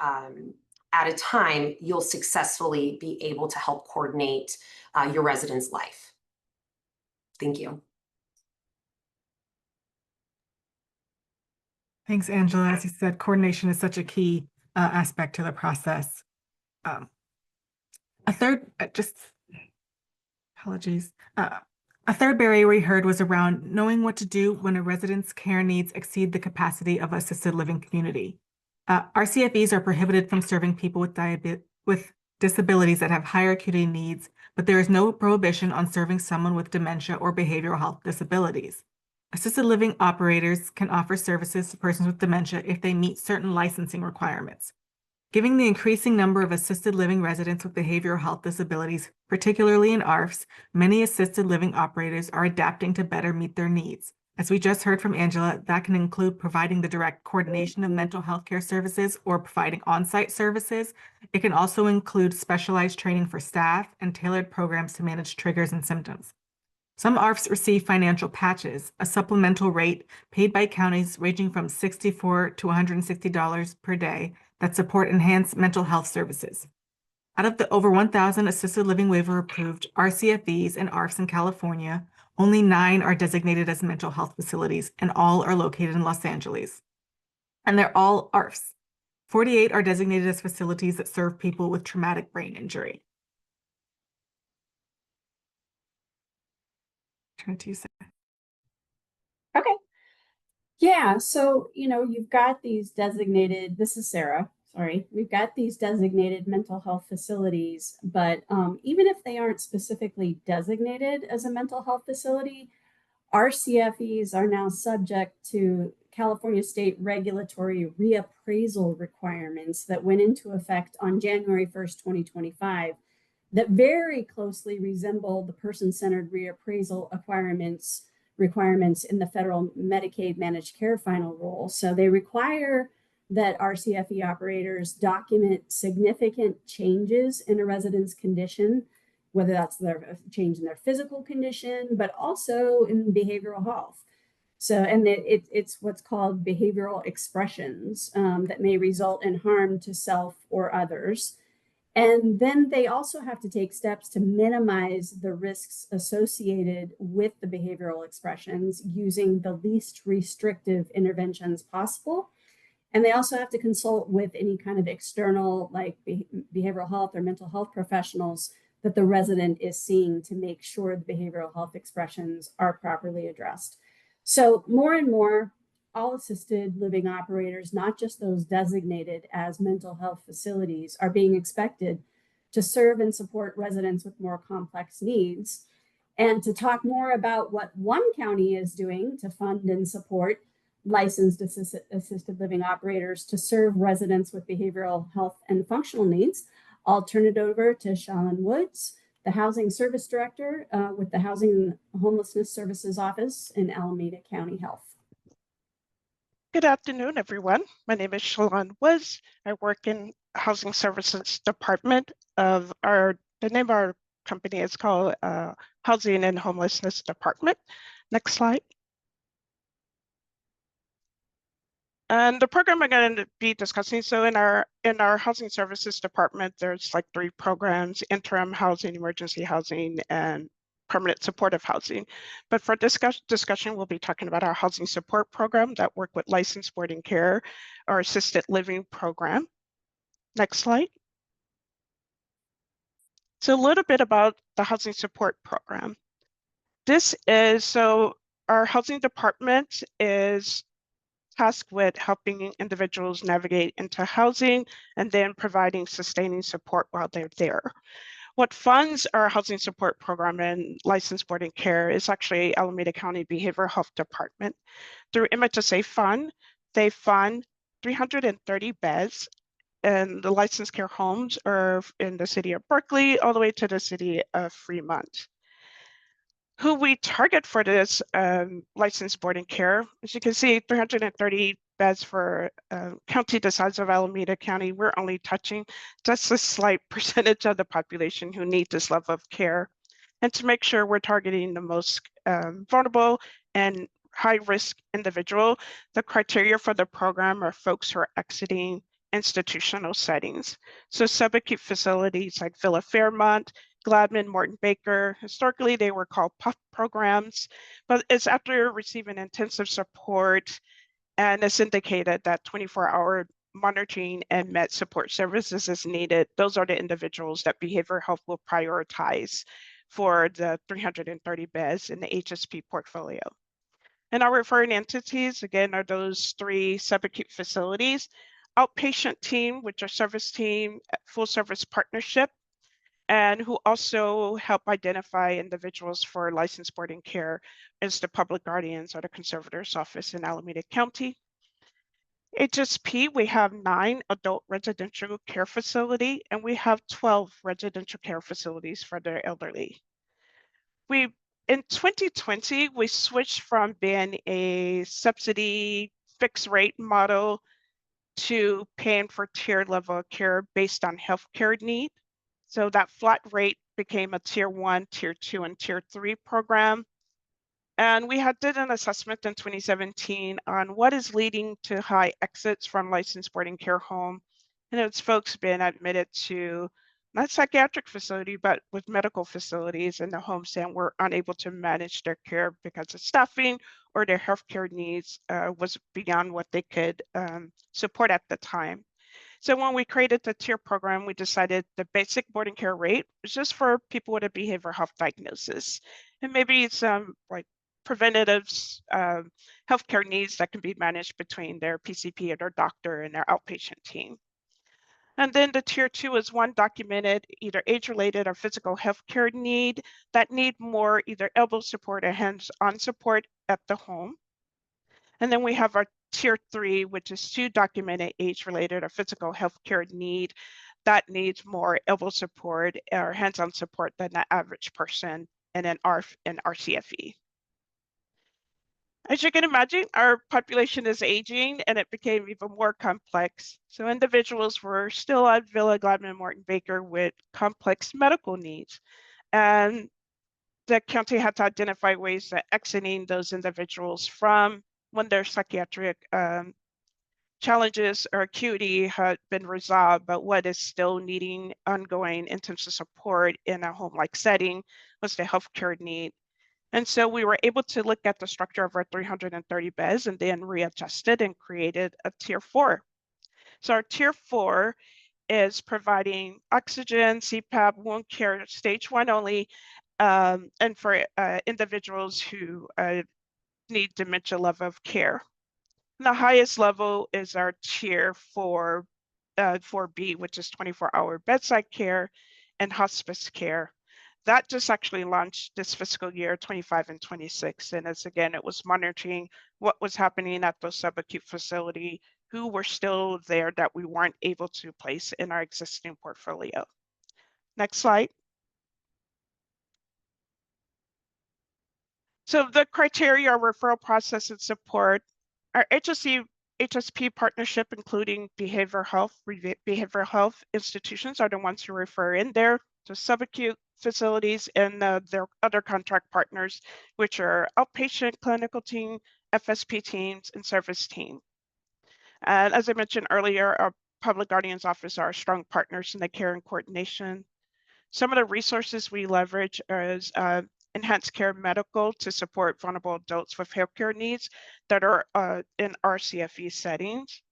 at a time, you'll successfully be able to help coordinate your resident's life. Thank you. Thanks, Angela. As you said, coordination is such a key aspect to the process. A third barrier we heard was around knowing what to do when a resident's care needs exceed the capacity of assisted living community. RCFEs are prohibited from serving people with disabilities that have higher acuity needs, but there is no prohibition on serving someone with dementia or behavioral health disabilities. Assisted living operators can offer services to persons with dementia if they meet certain licensing requirements. Given the increasing number of assisted living residents with behavioral health disabilities, particularly in ARFs, many assisted living operators are adapting to better meet their needs. As we just heard from Angela, that can include providing the direct coordination of mental health care services or providing on-site services. It can also include specialized training for staff and tailored programs to manage triggers and symptoms. Some ARFs receive financial patches, a supplemental rate paid by counties ranging from $64 to $160 per day that support enhanced mental health services. Out of the over 1,000 assisted living waiver approved RCFVs and ARFs in California, only 9 are designated as mental health facilities, and all are located in Los Angeles. And they're all ARFs. 48 are designated as facilities that serve people with traumatic brain injury. Turn to you, Sarah. Okay. Yeah, so, you've got these designated, this is Sarah, we've got these designated mental health facilities, but even if they aren't specifically designated as a mental health facility, RCFEs are now subject to California state regulatory reappraisal requirements that went into effect on January 1st, 2025, that very closely resemble the person-centered reappraisal requirements in the federal Medicaid managed care final rule. So they require that RCFE operators document significant changes in a resident's condition, whether that's their change in their physical condition, but also in behavioral health. So, and it's what's called behavioral expressions that may result in harm to self or others. And then they also have to take steps to minimize the risks associated with the behavioral expressions using the least restrictive interventions possible. And they also have to consult with any kind of external, like behavioral health or mental health professionals that the resident is seeing to make sure the behavioral health expressions are properly addressed. So more and more, all assisted living operators, not just those designated as mental health facilities, are being expected to serve and support residents with more complex needs. And to talk more about what one county is doing to fund and support licensed assisted living operators to serve residents with behavioral health and functional needs, I'll turn it over to Shalyn Woods, the Housing Service Director with the Housing and Homelessness Services Office in Alameda County Health. Good afternoon, everyone. My name is Shalyn Woods. I work in Housing Services Department of the name of our company is called Housing and Homelessness Department. Next slide. And the program I'm going to be discussing, so in our Housing Services Department, there's like 3 programs: interim housing, emergency housing, and permanent supportive housing. But for discussion, we'll be talking about our housing support program that work with licensed boarding care, our assisted living program. Next slide. So a little bit about the housing support program. This is, so our housing department is tasked with helping individuals navigate into housing and then providing sustaining support while they're there. What funds our housing support program and licensed boarding care is actually Alameda County Behavioral Health Department. Through MHSA Fund, they fund 330 beds, and the licensed care homes are in the city of Berkeley all the way to the city of Fremont. Who we target for this licensed boarding care, as you can see, 330 beds for county the size of Alameda County. We're only touching just a slight percentage of the population who need this level of care. And to make sure we're targeting the most vulnerable and high-risk individual, the criteria for the program are folks who are exiting institutional settings. So subacute facilities like Villa Fairmont, Gladman, Morton Baker, historically they were called PUF programs, but it's after receiving intensive support and it's indicated that 24-hour monitoring and med support services is needed. Those are the individuals that behavioral health will prioritize for the 330 beds in the HSP portfolio. And our referring entities, again, are those 3 subacute facilities: outpatient team, which are service team, full service partnership, and who also help identify individuals for licensed boarding care is the public guardians or the conservator's office in Alameda County. HSP, we have 9 adult residential care facility, and we have 12 residential care facilities for the elderly. In 2020, we switched from being a subsidy fixed rate model to paying for tier level care based on healthcare need. So that flat rate became a tier 1, tier 2, and tier 3 program. And we did an assessment in 2017 on what is leading to high exits from licensed boarding care home. And it's folks being admitted to not psychiatric facility, but with medical facilities in the homes and were unable to manage their care because of staffing or their healthcare needs was beyond what they could support at the time. So when we created the tier program, we decided the basic boarding care rate was just for people with a behavioral health diagnosis, and maybe some like preventative healthcare needs that can be managed between their PCP or their doctor and their outpatient team. And then the tier 2 is one documented either age-related or physical healthcare need that need more either elbow support or hands-on support at the home. And then we have our tier 3, which is 2 documented age-related or physical healthcare need that needs more elbow support or hands-on support than the average person in an RCFE. As you can imagine, our population is aging and it became even more complex. So individuals were still at Villa Gladman Morton Baker with complex medical needs. And the county had to identify ways of exiting those individuals from when their psychiatric challenges or acuity had been resolved, but what is still needing ongoing intensive support in a home-like setting was the healthcare need. And so we were able to look at the structure of our 330 beds and then readjusted and created a tier 4. So our tier 4 is providing oxygen, CPAP, wound care, stage 1 only, and for individuals who need dementia level of care. And the highest level is our tier 4B, which is 24-hour bedside care and hospice care. That just actually launched this fiscal year 25 and 26. And as again, it was monitoring what was happening at those subacute facility, who were still there that we weren't able to place in our existing portfolio. Next slide. So the criteria, referral process and support, our HSP partnership, including behavioral health institutions are the ones who refer in there to subacute facilities and their other contract partners, which are outpatient clinical team, FSP teams, and service team. And as I mentioned earlier, our public guardian's office are strong partners in the care and coordination. Some of the resources we leverage is enhanced care medical to support vulnerable adults with healthcare needs that are in RCFE settings.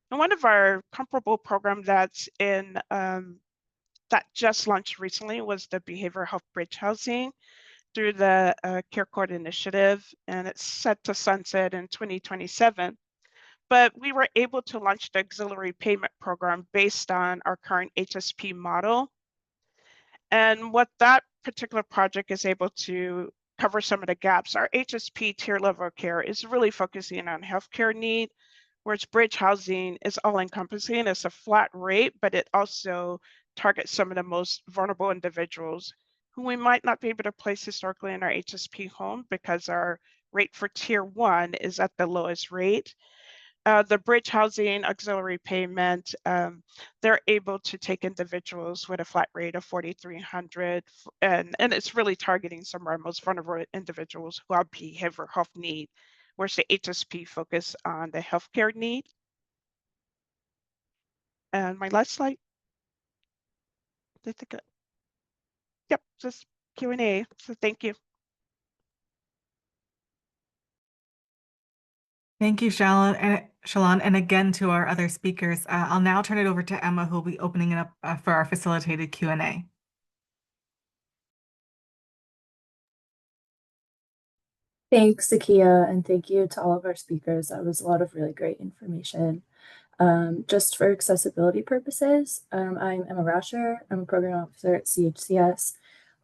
And one of our comparable programs that's in that just launched recently was the Behavioral Health Bridge Housing through the Care Court Initiative, and it's set to sunset in 2027. But we were able to launch the auxiliary payment program based on our current HSP model. And what that particular project is able to cover some of the gaps, our HSP tier level of care is really focusing on healthcare need, whereas bridge housing is all encompassing. It's a flat rate, but it also targets some of the most vulnerable individuals who we might not be able to place historically in our HSP home because our rate for tier 1 is at the lowest rate. The bridge housing auxiliary payment, they're able to take individuals with a flat rate of $4,300, and it's really targeting some of our most vulnerable individuals who have behavioral health need, whereas the HSP focus on the healthcare need. And my last slide. I think, yep, just Q&A. So thank you. Thank you, Shalon, and again to our other speakers. I'll now turn it over to Emma, who will be opening it up for our facilitated Q&A. Thanks, Zakia, and thank you to all of our speakers. That was a lot of really great information. Just for accessibility purposes, I'm Emma Rasher. I'm a program officer at CHCS.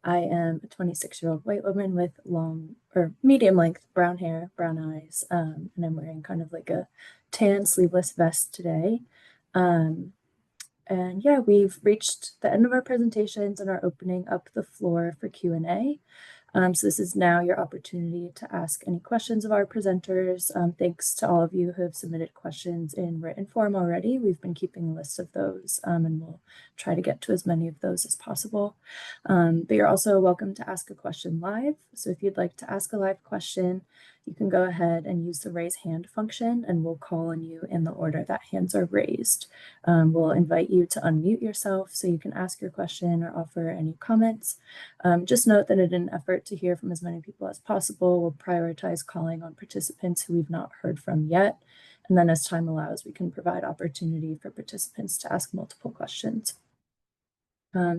I am a 26-year-old white woman with long or medium length brown hair, brown eyes, and I'm wearing kind of like a tan sleeveless vest today. And yeah, we've reached the end of our presentations and are opening up the floor for Q&A. So this is now your opportunity to ask any questions of our presenters. Thanks to all of you who have submitted questions in written form already. We've been keeping a list of those and we'll try to get to as many of those as possible. But you're also welcome to ask a question live. So if you'd like to ask a live question, you can go ahead and use the raise hand function and we'll call on you in the order that hands are raised. We'll invite you to unmute yourself so you can ask your question or offer any comments. Just note that in an effort to hear from as many people as possible, we'll prioritize calling on participants who we've not heard from yet. And then as time allows, we can provide opportunity for participants to ask multiple questions.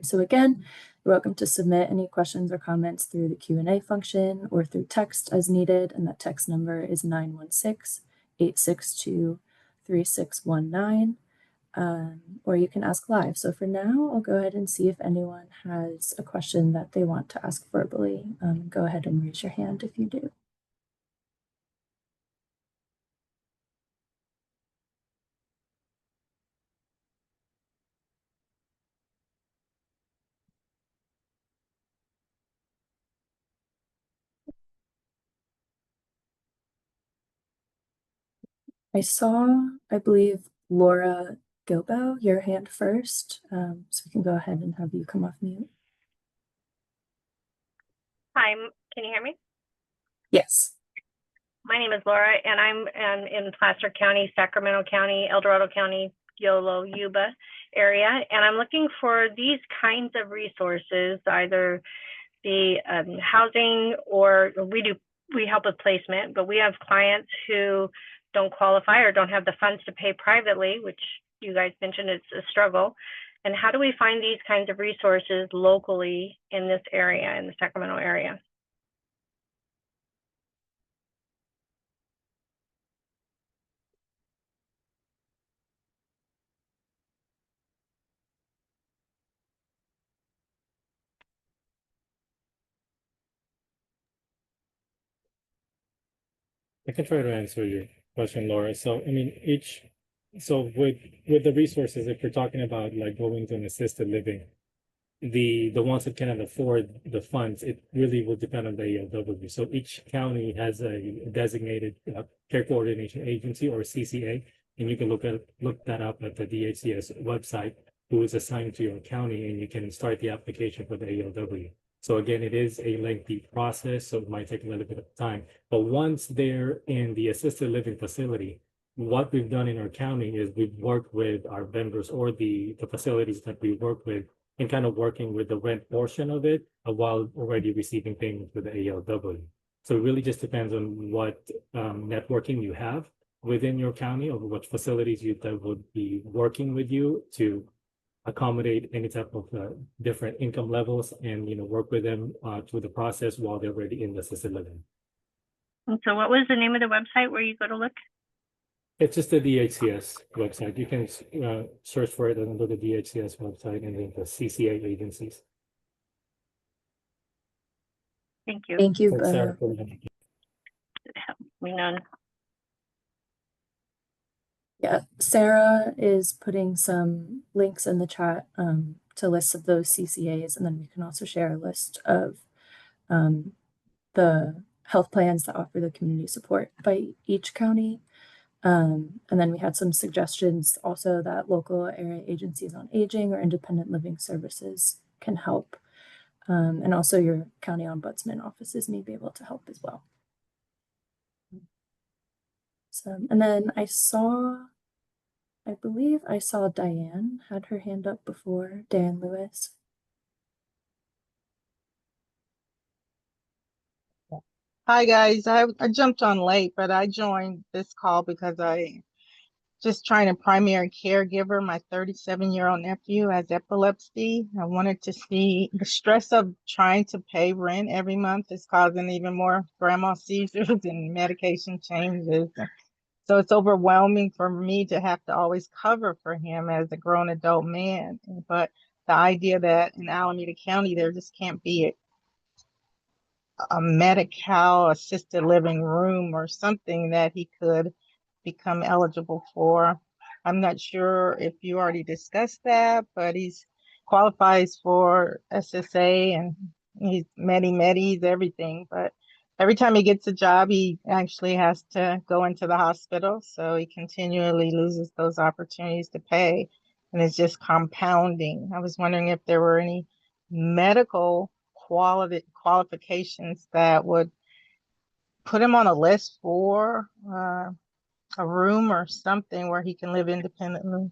So again, you're welcome to submit any questions or comments through the Q&A function or through text as needed. And that text number is 916-862-3619. or you can ask live. So for now, I'll go ahead and see if anyone has a question that they want to ask verbally. Go ahead and raise your hand if you do. I saw, I believe, Laura Gilbow, your hand first. So we can go ahead and have you come off mute. Hi, can you hear me? Yes. My name is Laura, and I'm in Placer County, Sacramento County, El Dorado County, Yolo, Yuba area, and I'm looking for these kinds of resources, either the housing, or we help with placement, but we have clients who don't qualify or don't have the funds to pay privately, which you guys mentioned it's a struggle. And how do we find these kinds of resources locally in this area, in the Sacramento area? I can try to answer your question, Laura. So, I mean, so with the resources, if we're talking about like going to an assisted living, the ones that cannot afford the funds, it really will depend on the ALW. So each county has a designated care coordination agency, or CCA, and you can look that up at the DHCS website, who is assigned to your county, and you can start the application for the ALW. So again, it is a lengthy process, so it might take a little bit of time. But once they're in the assisted living facility, what we've done in our county is we've worked with our vendors, or the facilities that we work with, and kind of working with the rent portion of it while already receiving payments with the ALW. So it really just depends on what networking you have within your county, or what facilities that would be working with you to accommodate any type of different income levels, and work with them through the process while they're already in the assisted living. And so what was the name of the website where you go to look? It's just the DHCS website. You can search for it under the DHCS website, and then the CCA agencies. Thank you. Thank you, Thanks, Sarah, Bo. for We know. Yeah, Sarah is putting some links in the chat to lists of those CCAs, and then we can also share a list of the health plans that offer the community support by each county. And then we had some suggestions also that local area agencies on aging or independent living services can help. And also your county ombudsman offices may be able to help as well. So, and then I believe I saw Diane had her hand up before, Diane Lewis. Hi guys, I jumped on late, but I joined this call because I just trying to primary caregiver. My 37-year-old nephew has epilepsy. I wanted to see the stress of trying to pay rent every month is causing even more grandma seizures and medication changes. So it's overwhelming for me to have to always cover for him as a grown adult man. But the idea that in Alameda County, there just can't be a Medi-Cal assisted living room or something that he could become eligible for. I'm not sure if you already discussed that, but he's qualifies for SSA, and he's Medi-Medi's everything. But every time he gets a job, he actually has to go into the hospital. So he continually loses those opportunities to pay, and it's just compounding. I was wondering if there were any medical qualifications that would put him on a list for a room or something where he can live independently.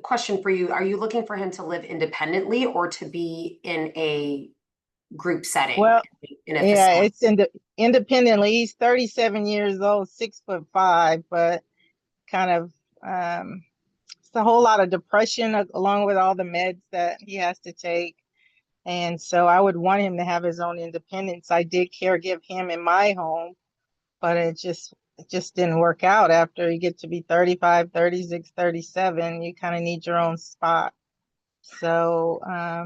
Question for you. Are you looking for him to live independently or to be in a group setting? Well, in a yeah, facility? it's independently. He's 37 years old, 6'5", but kind of it's a whole lot of depression along with all the meds that he has to take. And so I would want him to have his own independence. I did caregive him in my home, but it just didn't work out. After you get to be 35, 36, 37, you kind of need your own spot. So, I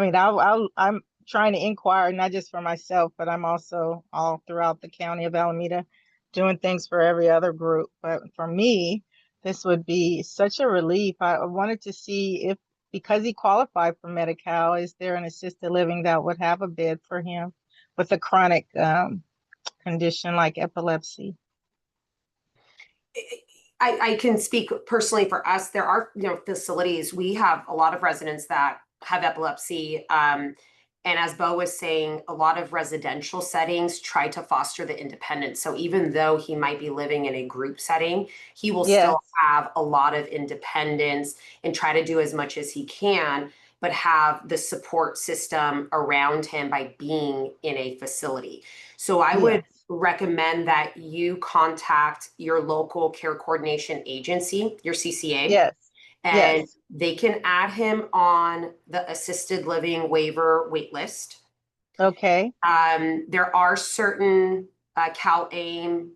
mean, I'm trying to inquire not just for myself, but I'm also all throughout the county of Alameda doing things for every other group. But for me, this would be such a relief. I wanted to see if, because he qualified for Medi-Cal, is there an assisted living that would have a bed for him with a chronic condition like epilepsy? I can speak personally for us. There are, facilities. We have a lot of residents that have epilepsy. And as Bo was saying, a lot of residential settings try to foster the independence. So even though he might be living in a group setting, he will Yes. still have a lot of independence and try to do as much as he can, but have the support system around him by being in a facility. So I would Yes. recommend that you contact your local care coordination agency, your CCA, Yes. and Yes. they can add him on the assisted living waiver waitlist. Okay. There are certain CalAIM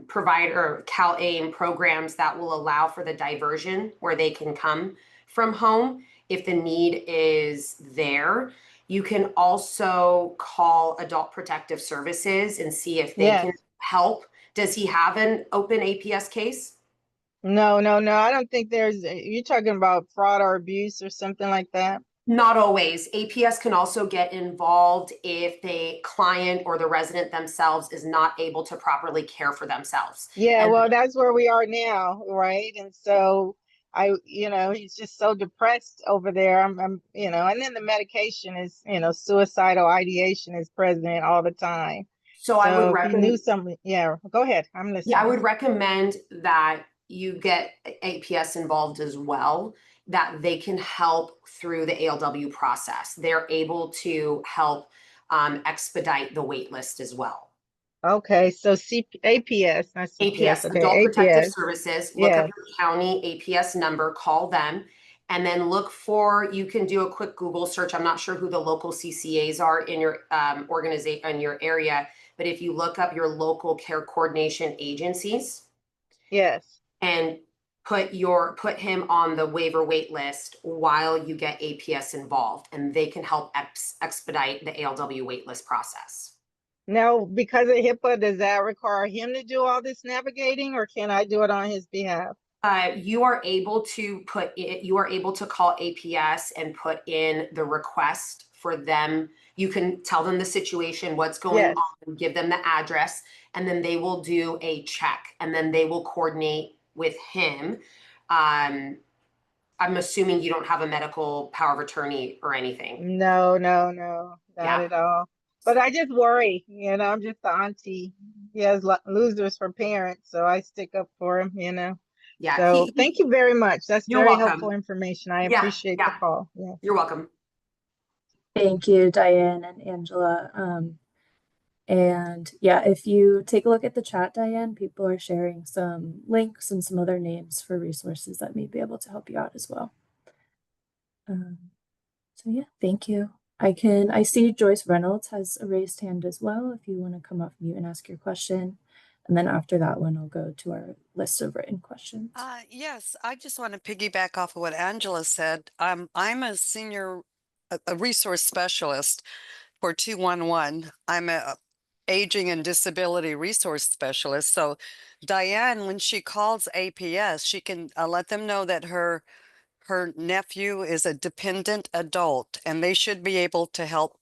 provider CalAIM programs that will allow for the diversion where they can come from home if the need is there. You can also call Adult Protective Services and see if they can Yes. help. Does he have an open APS case? No, no, no. I don't think you're talking about fraud or abuse or something like that. Not always. APS can also get involved if the client or the resident themselves is not able to properly care for themselves. Yeah, And well, that's where we are now, right? And so he's just so depressed over there. And then the medication is, suicidal ideation is present all the time. so I would So if he knew recommend, something, yeah, go ahead. I'm yeah, I listening. would recommend that you get APS involved as well, that they can help through the ALW process. They're able to help expedite the wait list as well. Okay, so APS, not CPS. APS, Okay, Adult Protective APS. Services, look up Yes, your county APS number, call them, and then look for, you can do a quick Google search. I'm not sure who the local CCAs are in your organization, in your area, but if you look up your local care coordination agencies yes. and put him on the waiver wait list while you get APS involved, and they can help expedite the ALW wait list process. Now, because of HIPAA, does that require him to do all this navigating, or can I do it on his behalf? You are able to call APS and put in the request for them. You can tell them the situation, what's going Yes. on, give them the address, and then they will do a check, and then they will coordinate with him. I'm assuming you don't have a medical power of attorney or anything. No, no, no, not Yeah. at all. But I just worry, I'm just the auntie. He has losers for parents, so I stick up for him. Yeah. So thank you very much. That's You're very welcome. helpful information. I Yeah. appreciate the Yeah. call. Yes. You're welcome. Thank you, Diane and Angela. And yeah, if you take a look at the chat, Diane, people are sharing some links and some other names for resources that may be able to help you out as well. So yeah, thank you. I see Joyce Reynolds has a raised hand as well, if you want to come off mute and ask your question. And then after that one, I'll go to our list of written questions. Yes, I just want to piggyback off of what Angela said. I'm a senior, a resource specialist for 211. I'm a aging and disability resource specialist. So Diane, when she calls APS, she can let them know that her nephew is a dependent adult and they should be able to help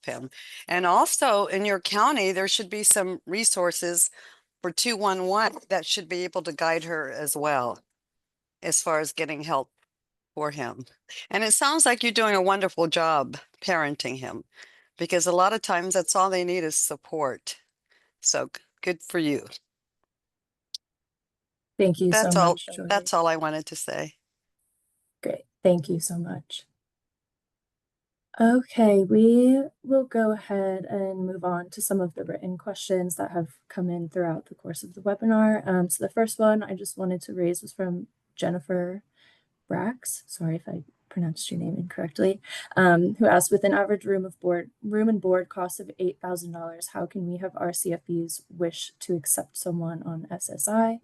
him. And also in your county, there should be some resources for 211 that should be able to guide her as well as far as getting help for him. And it sounds like you're doing a wonderful job parenting him, because a lot of times that's all they need is support. So good for you. Thank you so much, Joyce. That's all I wanted to say. Great. Thank you so much. Okay, we will go ahead and move on to some of the written questions that have come in throughout the course of the webinar. So the first one I just wanted to raise was from Jennifer Brax. Sorry if I pronounced your name incorrectly, who asked, with an average room and board cost of $8,000, how can we have our CFBs wish to accept someone on SSI?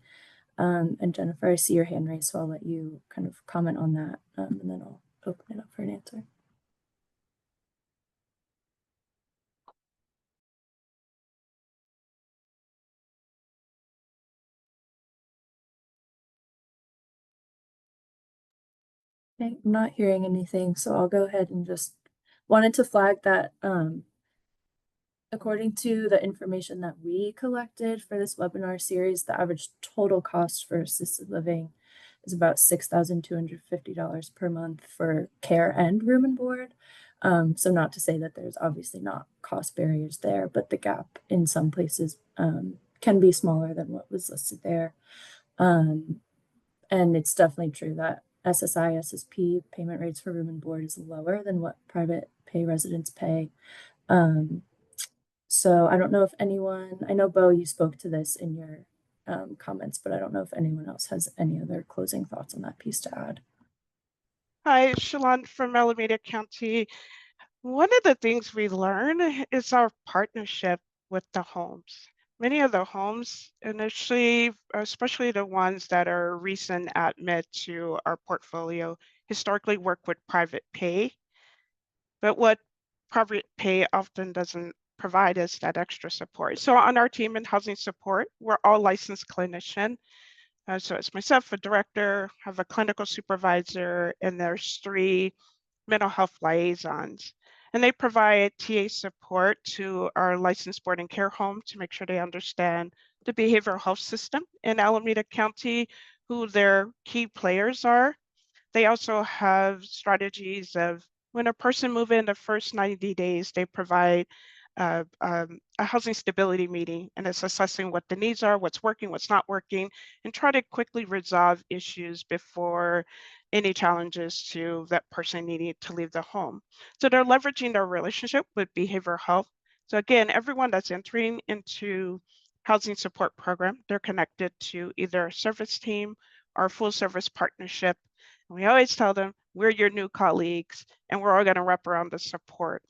And Jennifer, I see your hand raised, so I'll let you kind of comment on that, and then I'll open it up for an answer. Okay, I'm not hearing anything, so I'll go ahead and just wanted to flag that according to the information that we collected for this webinar series, the average total cost for assisted living is about $6,250 per month for care and room and board. So not to say that there's obviously not cost barriers there, but the gap in some places can be smaller than what was listed there. And it's definitely true that SSI, SSP payment rates for room and board is lower than what private pay residents pay. So I don't know if anyone, I know Bo, you spoke to this in your comments, but I don't know if anyone else has any other closing thoughts on that piece to add. Hi, Shalon from Alameda County. One of the things we learn is our partnership with the homes. Many of the homes initially, especially the ones that are recent admit to our portfolio, historically work with private pay. But what private pay often doesn't provide is that extra support. So on our team in housing support, we're all licensed clinicians. So it's myself, a director, have a clinical supervisor, and there's 3 mental health liaisons. And they provide TA support to our licensed board and care home to make sure they understand the behavioral health system in Alameda County, who their key players are. They also have strategies of when a person moves in the first 90 days, they provide a housing stability meeting, and it's assessing what the needs are, what's working, what's not working, and try to quickly resolve issues before any challenges to that person needing to leave the home. So they're leveraging their relationship with behavioral health. So again, everyone that's entering into housing support program, they're connected to either a service team or a full service partnership. And we always tell them, we're your new colleagues, and we're all going to wrap around the support.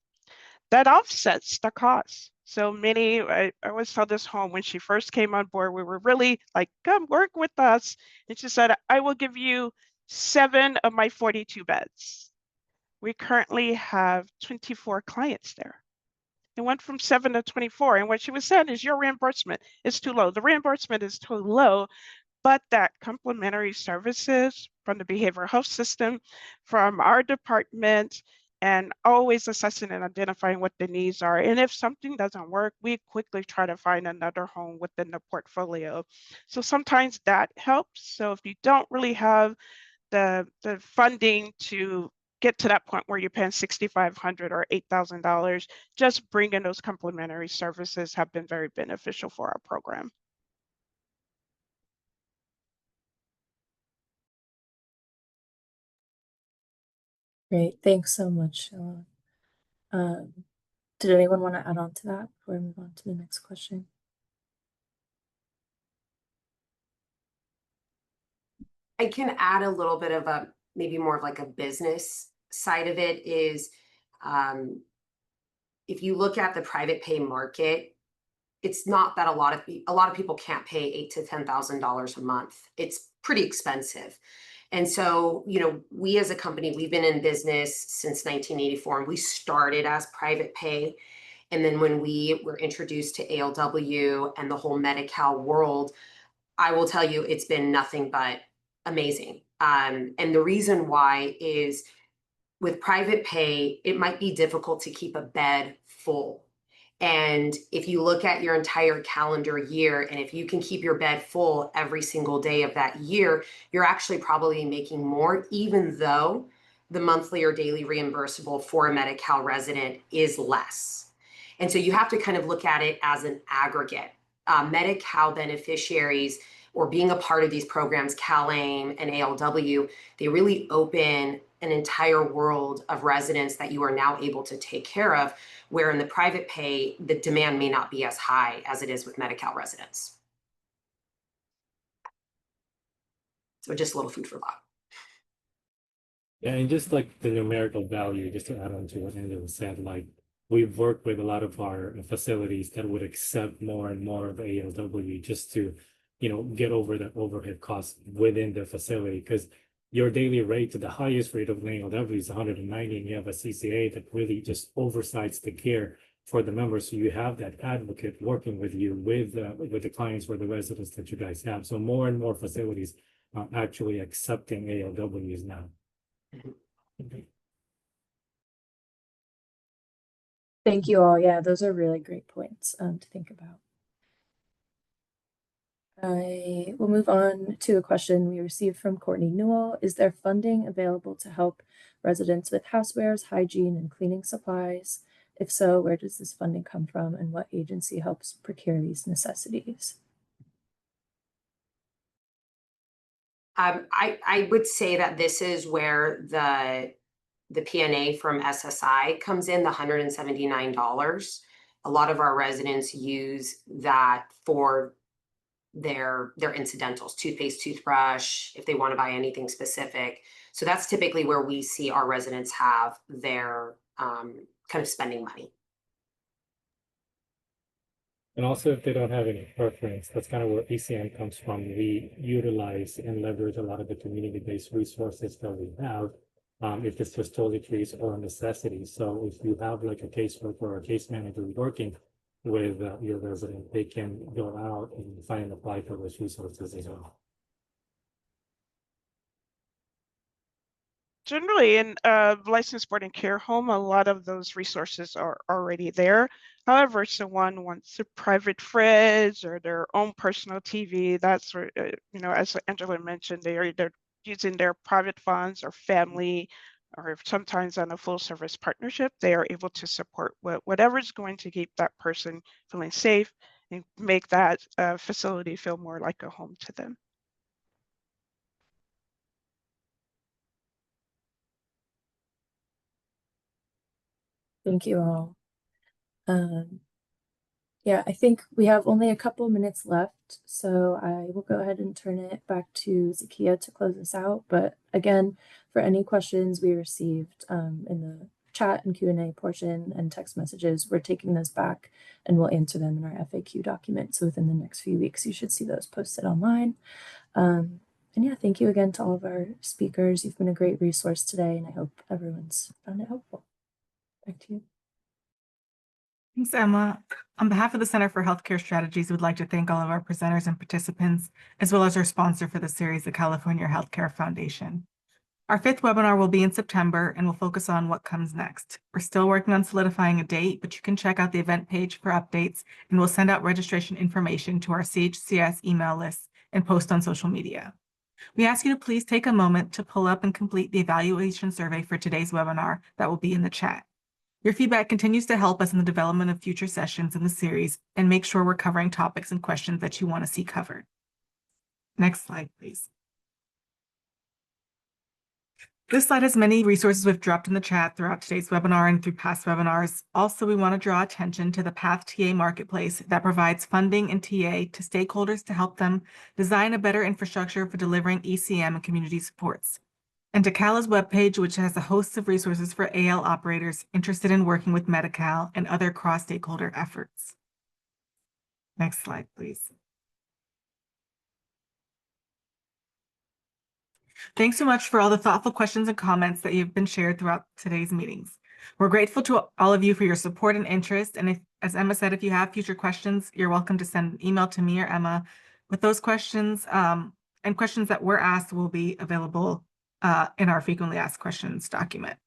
That offsets the cost. So many, I always tell this home, when she first came on board, we were really like, come work with us. And she said, I will give you 7 of my 42 beds. We currently have 24 clients there. It went from 7 to 24. And what she was saying is your reimbursement is too low. The reimbursement is too low, but that complementary services from the behavioral health system, from our department, and always assessing and identifying what the needs are. And if something doesn't work, we quickly try to find another home within the portfolio. So sometimes that helps. So if you don't really have the funding to get to that point where you're paying $6,500 or $8,000, just bringing those complementary services have been very beneficial for our program. Great, thanks so much, Shalon. Did anyone want to add on to that before we move on to the next question? I can add a little bit of a, maybe more of like a business side of it is, if you look at the private pay market, it's not that a lot of people can't pay $8,000 to $10,000 a month. It's pretty expensive. And so, you know, we as a company, we've been in business since 1984, and we started as private pay. And then when we were introduced to ALW and the whole Medi-Cal world, I will tell you, it's been nothing but amazing. And the reason why is with private pay, it might be difficult to keep a bed full. And if you look at your entire calendar year, and if you can keep your bed full every single day of that year, you're actually probably making more, even though the monthly or daily reimbursable for a Medi-Cal resident is less. And so you have to kind of look at it as an aggregate. Medi-Cal beneficiaries, or being a part of these programs, CalAIM and ALW, they really open an entire world of residents that you are now able to take care of, where in the private pay, the demand may not be as high as it is with Medi-Cal residents. So just a little food for thought. And just like the numerical value, just to add on to what Angela said, like we've worked with a lot of our facilities that would accept more and more of ALW just to, get over the overhead costs within the facility. Because your daily rate to the highest rate of an ALW is 190, and you have a CCA that really just oversights the care for the members. So you have that advocate working with you with the clients or the residents that you guys have. So more and more facilities are actually accepting ALWs now. Thank you all. Yeah, those are really great points to think about. I will move on to a question we received from Courtney Newell. Is there funding available to help residents with housewares, hygiene, and cleaning supplies? If so, where does this funding come from, and what agency helps procure these necessities? I would say that this is where the PNA from SSI comes in, the $179. A lot of our residents use that for their incidentals, toothpaste, toothbrush, if they want to buy anything specific. So that's typically where we see our residents have their kind of spending money. And also, if they don't have any preference, that's kind of where ECM comes from. We utilize and leverage a lot of the community-based resources that we have, if it's just toiletries or necessities. So if you have like a caseworker or a case manager working with your resident, they can go out and find and apply for those resources as well. Generally, in a licensed boarding care home, a lot of those resources are already there. However, if someone wants a private fridge or their own personal TV, that's where, as Angela mentioned, they are either using their private funds or family, or if sometimes on a full service partnership, they are able to support whatever is going to keep that person feeling safe and make that facility feel more like a home to them. Thank you all. Yeah, I think we have only a couple minutes left, so I will go ahead and turn it back to Zakia to close us out. But again, for any questions we received in the chat and Q&A portion and text messages, we're taking those back and we'll answer them in our FAQ document. So within the next few weeks, you should see those posted online. And yeah, thank you again to all of our speakers. You've been a great resource today, and I hope everyone's found it helpful. Back to you. Thanks, Emma. On behalf of the Center for Healthcare Strategies, we'd like to thank all of our presenters and participants, as well as our sponsor for the series, the California Healthcare Foundation. Our 5th webinar will be in September and will focus on what comes next. We're still working on solidifying a date, but you can check out the event page for updates, and we'll send out registration information to our CHCS email list and post on social media. We ask you to please take a moment to pull up and complete the evaluation survey for today's webinar that will be in the chat. Your feedback continues to help us in the development of future sessions in the series and make sure we're covering topics and questions that you want to see covered. Next slide, please. This slide has many resources we've dropped in the chat throughout today's webinar and through past webinars. Also, we want to draw attention to the Path TA Marketplace that provides funding and TA to stakeholders to help them design a better infrastructure for delivering ECM and community supports. And to CALA's webpage, which has a host of resources for AL operators interested in working with Medi-Cal and other cross-stakeholder efforts. Next slide, please. Thanks so much for all the thoughtful questions and comments that you've been shared throughout today's meetings. We're grateful to all of you for your support and interest. And as Emma said, if you have future questions, you're welcome to send an email to me or Emma with those questions. And questions that were asked will be available in our frequently asked questions document.